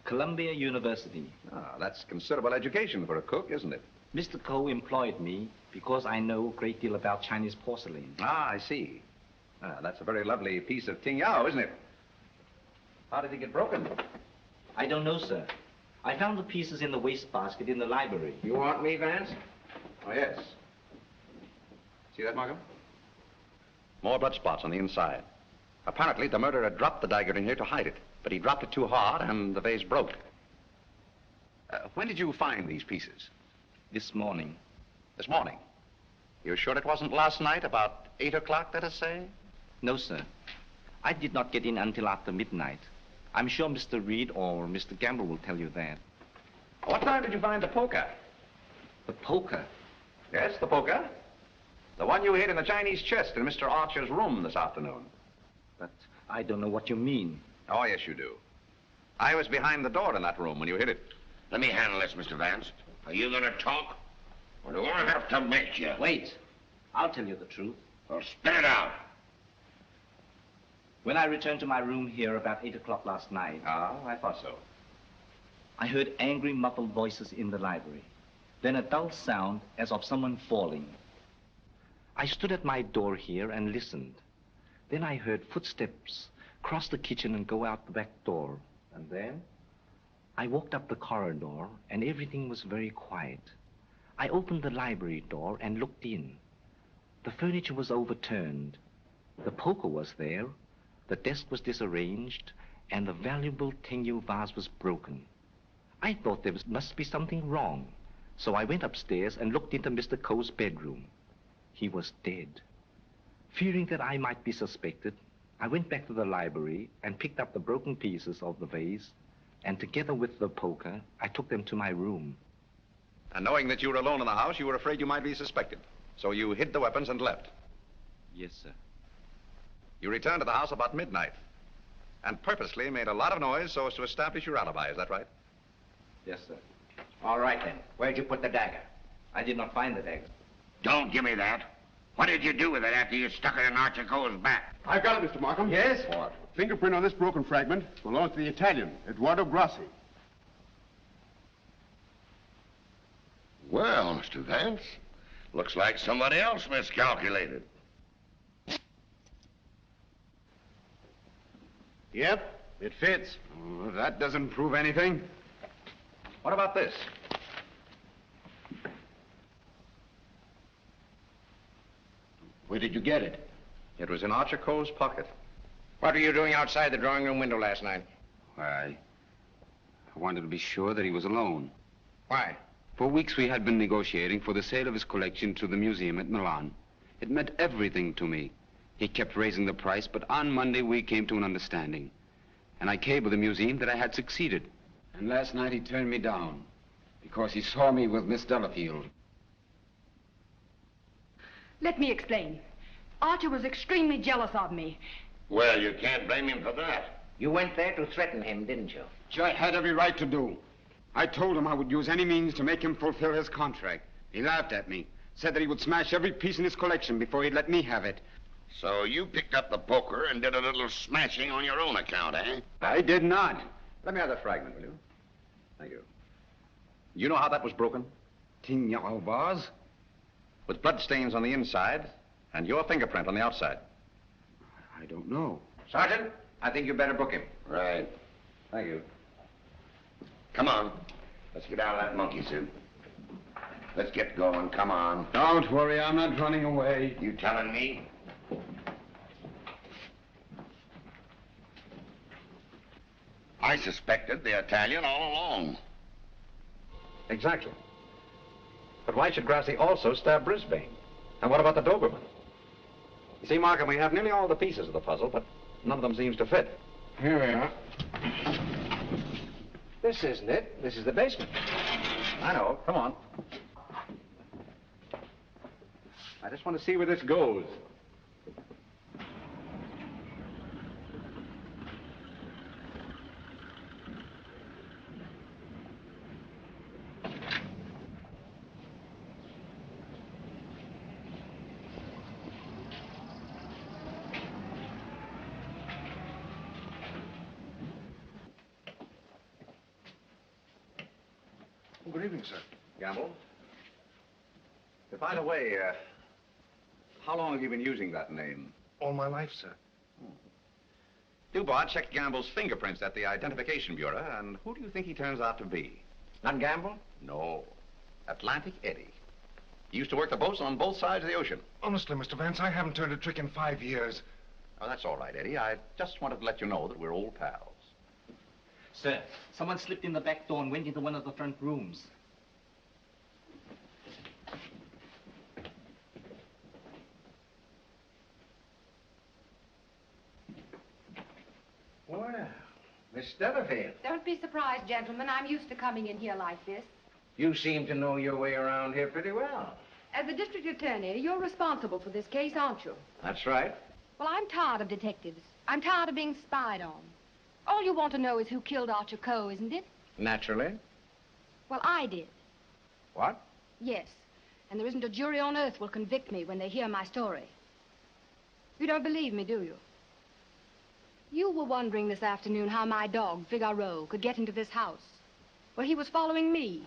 Columbia University. Ah, that's considerable education for a cook, isn't it? Mr. Coe employed me because I know a great deal about Chinese porcelain. Ah, I see. Ah, that's a very lovely piece of Ting Yao, isn't it? How did it get broken? I don't know, sir. I found the pieces in the wastebasket in the library. You want me, Vance? Oh, yes. See that, Markham? More blood spots on the inside. Apparently, the murderer dropped the dagger in here to hide it, but he dropped it too hard and the vase broke. When did you find these pieces? This morning. This morning? You're sure it wasn't last night, about 8 o'clock, let us say? No, sir. I did not get in until after midnight. I'm sure Mr. Reed or Mr. Gamble will tell you that. What time did you find the poker? The poker? Yes, the poker. The one you hid in the Chinese chest in Mr. Archer's room this afternoon. But I don't know what you mean. Oh, yes, you do. I was behind the door in that room when you hid it. Let me handle this, Mr. Vance. Are you going to talk? Or do I have to make you? Wait. I'll tell you the truth. Well, spit it out. When I returned to my room here about 8 o'clock last night... Ah, I thought so. I heard angry, muffled voices in the library. Then a dull sound as of someone falling. I stood at my door here and listened. Then I heard footsteps cross the kitchen and go out the back door. And then? I walked up the corridor, and everything was very quiet. I opened the library door and looked in. The furniture was overturned. The poker was there. The desk was disarranged, and the valuable Tengu vase was broken. I thought must be something wrong, so I went upstairs and looked into Mr. Coe's bedroom. He was dead. Fearing that I might be suspected, I went back to the library and picked up the broken pieces of the vase, and together with the poker, I took them to my room. And knowing that you were alone in the house, you were afraid you might be suspected. So you hid the weapons and left. Yes, sir. You returned to the house about midnight and purposely made a lot of noise so as to establish your alibi. Is that right? Yes, sir. All right, then. Where'd you put the dagger? I did not find the dagger. Don't give me that. What did you do with it after you stuck it in Archer Coe's back? I've got it, Mr. Markham. Yes? What? Fingerprint on this broken fragment belongs to the Italian, Eduardo Grassi. Well, Mr. Vance, looks like somebody else miscalculated. Yep, it fits. Oh, that doesn't prove anything. What about this? Where did you get it? It was in Archer Coe's pocket. What were you doing outside the drawing room window last night? Why, I wanted to be sure that he was alone. Why? For weeks we had been negotiating for the sale of his collection to the museum at Milan. It meant everything to me. He kept raising the price, but on Monday we came to an understanding. And I cabled the museum that I had succeeded. And last night he turned me down because he saw me with Miss Delafield. Let me explain. Archer was extremely jealous of me. Well, you can't blame him for that. You went there to threaten him, didn't you? Which I had every right to do. I told him I would use any means to make him fulfill his contract. He laughed at me, said that he would smash every piece in his collection before he'd let me have it. So you picked up the poker and did a little smashing on your own account, eh? I did not. Let me have that fragment, will you? Thank you. You know how that was broken? Tignao vase? With blood stains on the inside and your fingerprint on the outside. I don't know. Sergeant, I think you better book him. Right. Thank you. Come on. Let's get out of that monkey suit. Let's get going. Come on. Don't worry, I'm not running away. You telling me? I suspected the Italian all along. Exactly. But why should Grassi also stab Brisbane? And what about the Doberman? You see, Markham, we have nearly all the pieces of the puzzle, but none of them seems to fit. Here we are. This isn't it. This is the basement. I know. Come on. I just want to see where this goes. Good evening, sir. Gamble? By the way, how long have you been using that name? All my life, sir. Dubois checked Gamble's fingerprints at the Identification Bureau, and who do you think he turns out to be? Not Gamble? No. Atlantic Eddie. He used to work the boats on both sides of the ocean. Honestly, Mr. Vance, I haven't turned a trick in 5 years. Oh, that's all right, Eddie. I just wanted to let you know that we're old pals. Sir, someone slipped in the back door and went into one of the front rooms. Well, Miss Delafield, Don't be surprised, gentlemen. I'm used to coming in here like this. you seem to know your way around here pretty well. As the district attorney, you're responsible for this case, aren't you? That's right. Well, I'm tired of detectives. I'm tired of being spied on. All you want to know is who killed Archer Coe, isn't it? Naturally. Well, I did. What? Yes. And there isn't a jury on earth will convict me when they hear my story. You don't believe me, do you? You were wondering this afternoon how my dog, Figaro, could get into this house. Well, he was following me.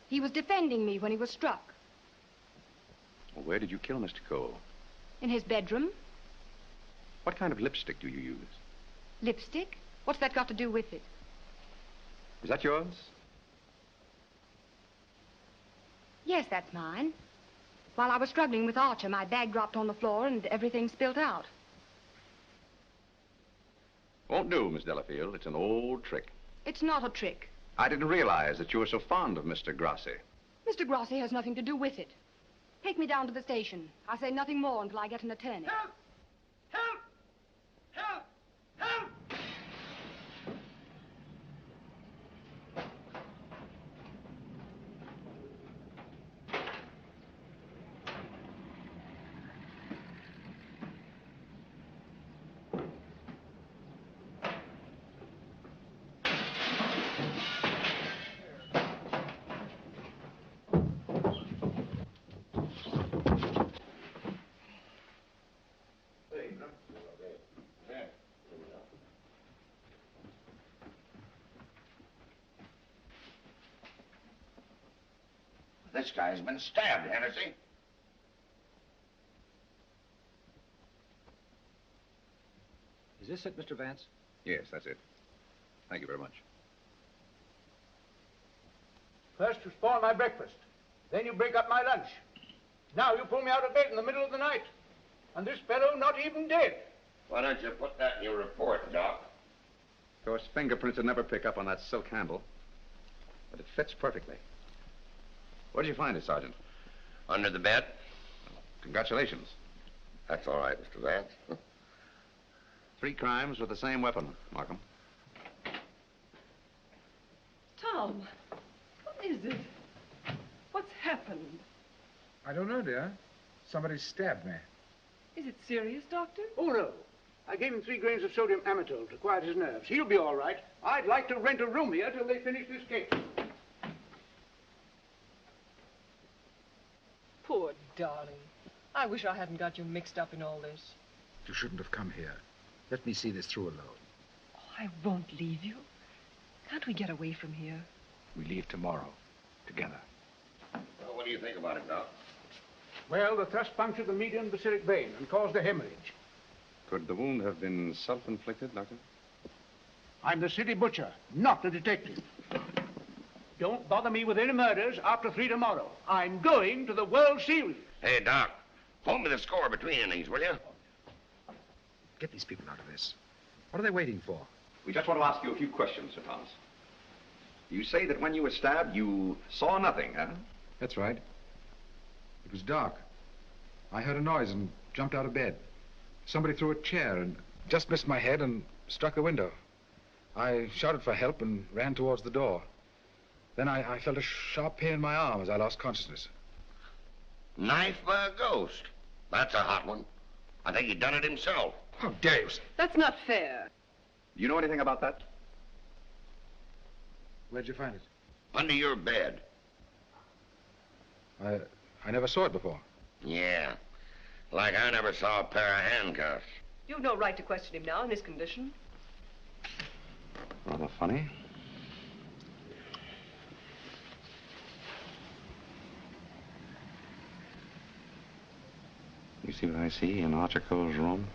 He was defending me when he was struck. Well, where did you kill Mr. Cole? In his bedroom. What kind of lipstick do you use? Lipstick? What's that got to do with it? Is that yours? Yes, that's mine. While I was struggling with Archer, my bag dropped on the floor and everything spilt out. Won't do, Miss Delafield. It's an old trick. It's not a trick. I didn't realize that you were so fond of Mr. Grassi. Mr. Grassi has nothing to do with it. Take me down to the station. I'll say nothing more until I get an attorney. Help! Help! Help! Help! This guy's been stabbed, Hennessy. Is this it, Mr. Vance? Yes, that's it. Thank you very much. First you spoil my breakfast. Then you break up my lunch. Now you pull me out of bed in the middle of the night. And this fellow not even dead. Why don't you put that in your report, Doc? Of course, fingerprints would never pick up on that silk handle. But it fits perfectly. Where did you find it, Sergeant? Under the bed. Congratulations. That's all right, Mr. Vance. 3 crimes with the same weapon, Markham. Tom, what is it? What's happened? I don't know, dear. Somebody stabbed me. Is it serious, Doctor? Oh, no. I gave him 3 grains of sodium amytal to quiet his nerves. He'll be all right. I'd like to rent a room here till they finish this case. Poor darling. I wish I hadn't got you mixed up in all this. You shouldn't have come here. Let me see this through alone. Oh, I won't leave you. Can't we get away from here? We leave tomorrow. Together. Well, what do you think about it, Doc? Well, the thrust punctured the median basilic vein and caused a hemorrhage. Could the wound have been self-inflicted, Doctor? I'm the city butcher, not the detective. Don't bother me with any murders after 3 tomorrow. I'm going to the World Series. Hey, Doc, hold me the score between innings, will you? Get these people out of this. What are they waiting for? We just want to ask you a few questions, Sir Thomas. You say that when you were stabbed, you saw nothing, huh? That's right. It was dark. I heard a noise and jumped out of bed. Somebody threw a chair and just missed my head and struck the window. I shouted for help and ran towards the door. Then I felt a sharp pain in my arm as I lost consciousness. Knife by a ghost. That's a hot one. I think he done it himself. How dare you? That's not fair. You know anything about that? Where'd you find it? Under your bed. I never saw it before. Yeah. Like I never saw a pair of handcuffs. You've no right to question him now in this condition. Rather funny. You see what I see in Archer Cole's room?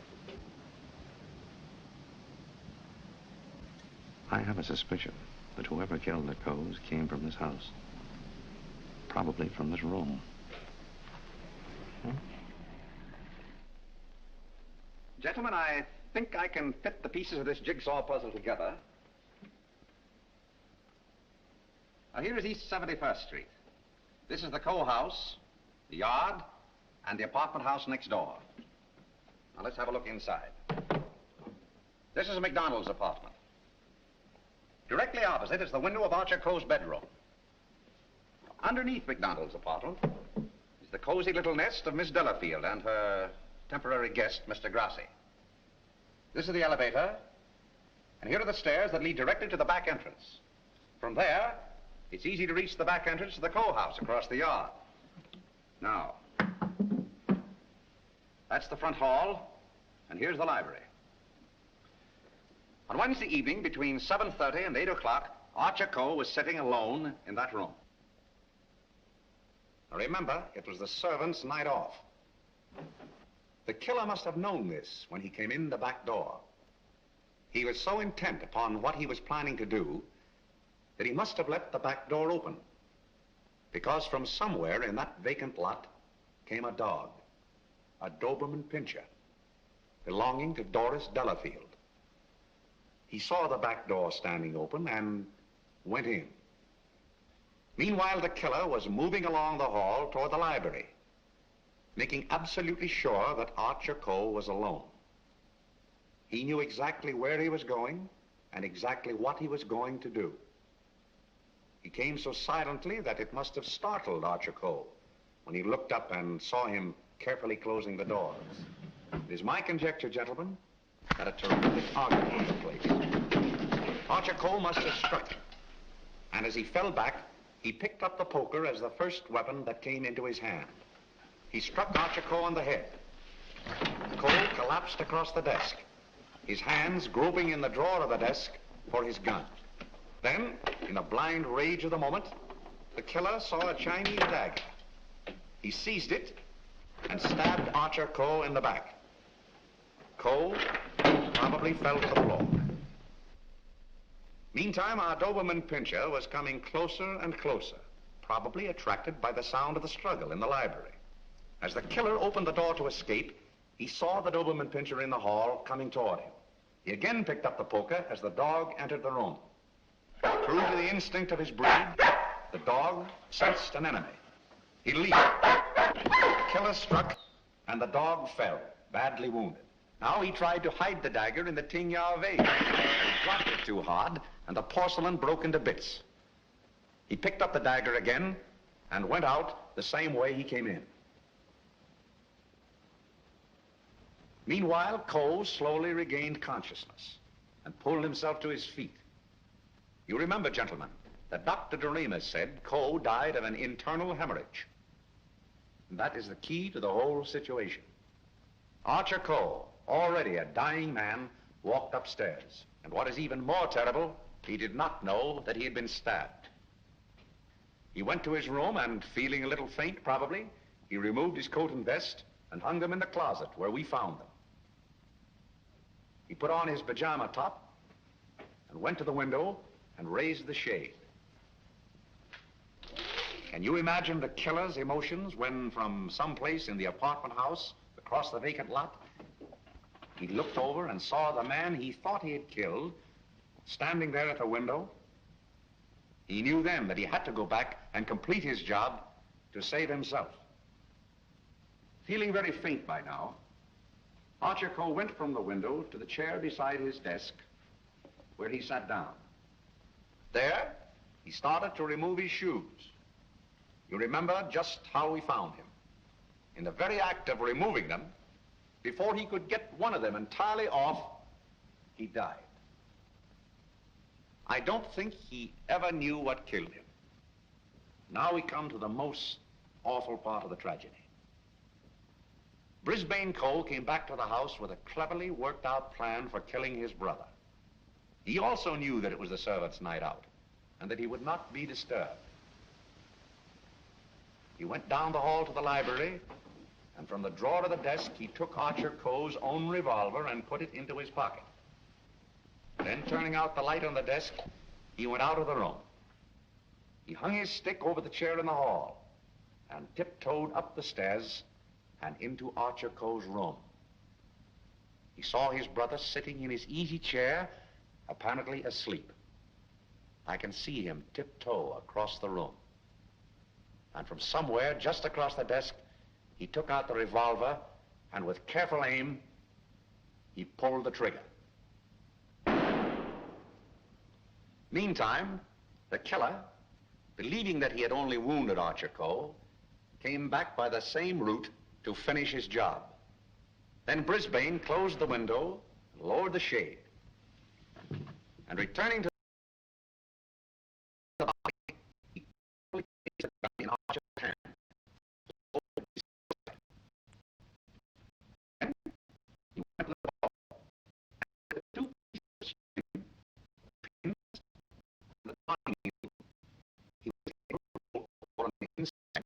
I have a suspicion that whoever killed the Coes came from this house. Probably from this room. Gentlemen, I think I can fit the pieces of this jigsaw puzzle together. Now, here is East 71st Street. This is the Coe house, the yard, and the apartment house next door. Now, let's have a look inside. This is McDonald's apartment. Directly opposite is the window of Archer Coe's bedroom. Underneath McDonald's apartment is the cozy little nest of Miss Delafield and her temporary guest, Mr. Grassi. This is the elevator, and here are the stairs that lead directly to the back entrance. From there, it's easy to reach the back entrance to the Coe house across the yard. Now, that's the front hall, and here's the library. On Wednesday evening, between 7:30 and 8 o'clock, Archer Coe was sitting alone in that room. Now remember, it was the servant's night off. The killer must have known this when he came in the back door. He was so intent upon what he was planning to do that he must have left the back door open, because from somewhere in that vacant lot came a dog, a Doberman Pinscher, belonging to Doris Delafield. He saw the back door standing open and went in. Meanwhile, the killer was moving along the hall toward the library, making absolutely sure that Archer Coe was alone. He knew exactly where he was going and exactly what he was going to do. He came so silently that it must have startled Archer Coe when he looked up and saw him carefully closing the doors. It is my conjecture, gentlemen, that a terrific argument took place. Archer Coe must have struck him, and as he fell back, he picked up the poker as the first weapon that came into his hand. He struck Archer Coe on the head. Coe collapsed across the desk, his hands groping in the drawer of the desk for his gun. Then, in the blind rage of the moment, the killer saw a Chinese dagger. He seized it and stabbed Archer Coe in the back. Coe probably fell to the floor. Meantime, our Doberman Pinscher was coming closer and closer, probably attracted by the sound of the struggle in the library. As the killer opened the door to escape, he saw the Doberman Pinscher in the hall coming toward him. He again picked up the poker as the dog entered the room. True to the instinct of his breed, the dog sensed an enemy. He leaped. The killer struck, and the dog fell, badly wounded. Now he tried to hide the dagger in the Tingya vase. He dropped it too hard, and the porcelain broke into bits. He picked up the dagger again and went out the same way he came in. Meanwhile, Coe slowly regained consciousness and pulled himself to his feet. You remember, gentlemen, that Dr. Doremus said Coe died of an internal hemorrhage. And that is the key to the whole situation. Archer Coe, already a dying man, walked upstairs. And what is even more terrible, he did not know that he had been stabbed. He went to his room and, feeling a little faint probably, he removed his coat and vest and hung them in the closet where we found them. He put on his pajama top and went to the window and raised the shade. Can you imagine the killer's emotions when, from someplace in the apartment house across the vacant lot, he looked over and saw the man he thought he had killed standing there at the window? He knew then that he had to go back and complete his job to save himself. Feeling very faint by now, Archer Coe went from the window to the chair beside his desk, where he sat down. There, he started to remove his shoes. You remember just how we found him. In the very act of removing them, before he could get one of them entirely off, he died. I don't think he ever knew what killed him. Now we come to the most awful part of the tragedy. Brisbane Coe came back to the house with a cleverly worked out plan for killing his brother. He also knew that it was the servants' night out and that he would not be disturbed. He went down the hall to the library, and from the drawer of the desk, he took Archer Coe's own revolver and put it into his pocket. Then, turning out the light on the desk, he went out of the room. He hung his stick over the chair in the hall and tiptoed up the stairs and into Archer Coe's room. He saw his brother sitting in his easy chair, apparently asleep. I can see him tiptoe across the room. And from somewhere just across the desk, he took out the revolver and with careful aim, he pulled the trigger. Meantime, the killer, believing that he had only wounded Archer Coe, came back by the same route to finish his job. Then Brisbane closed the window, lowered the shade, and returning to the body, he placed the gun in Archer's hand. Then he went to the wall and the two pieces of string pinned to the body. He was able to pull on the inside.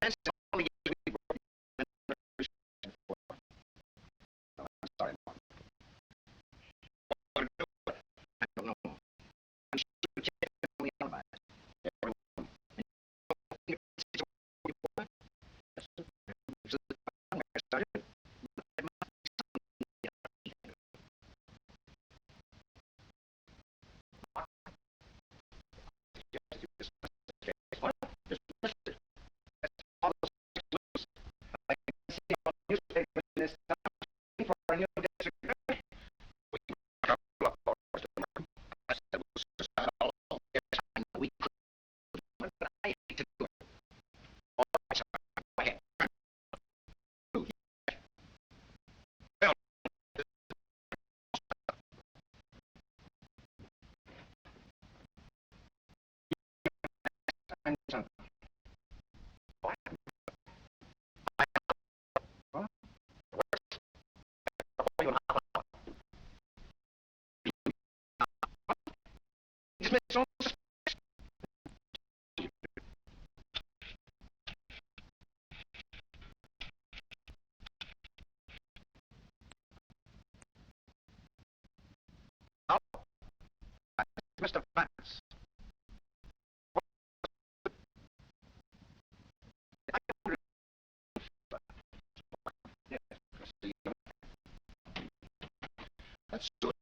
Vance only gives me work. Oh, I'm sorry, Mark. What to do? I don't know. I'm sure you checked on the alibis. Everyone. Mr. Vance. That's good.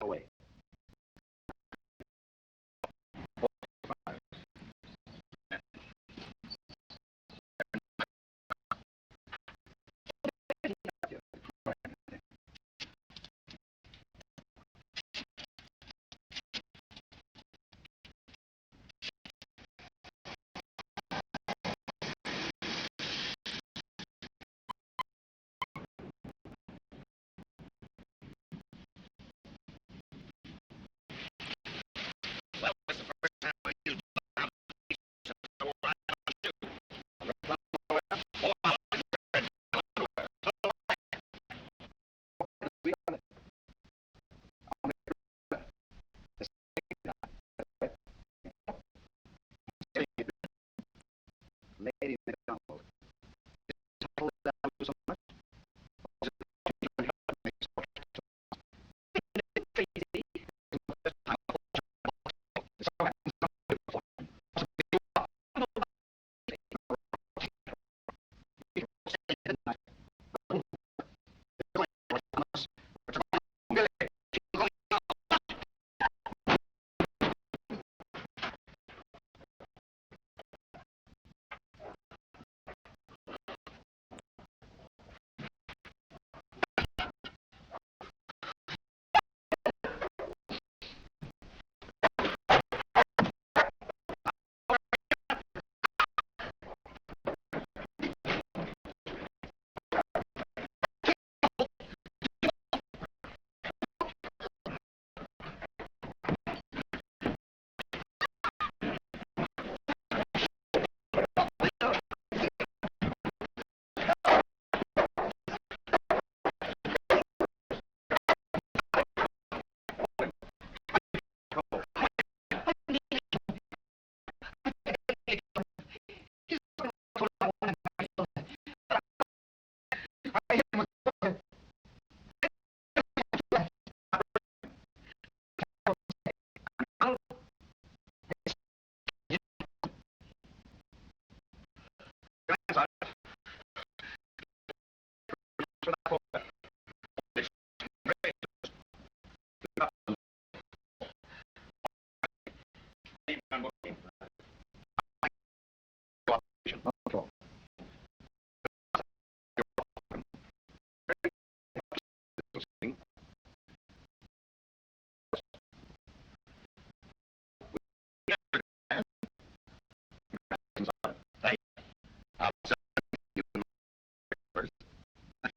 Away. Lady McDonald. So much.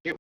You.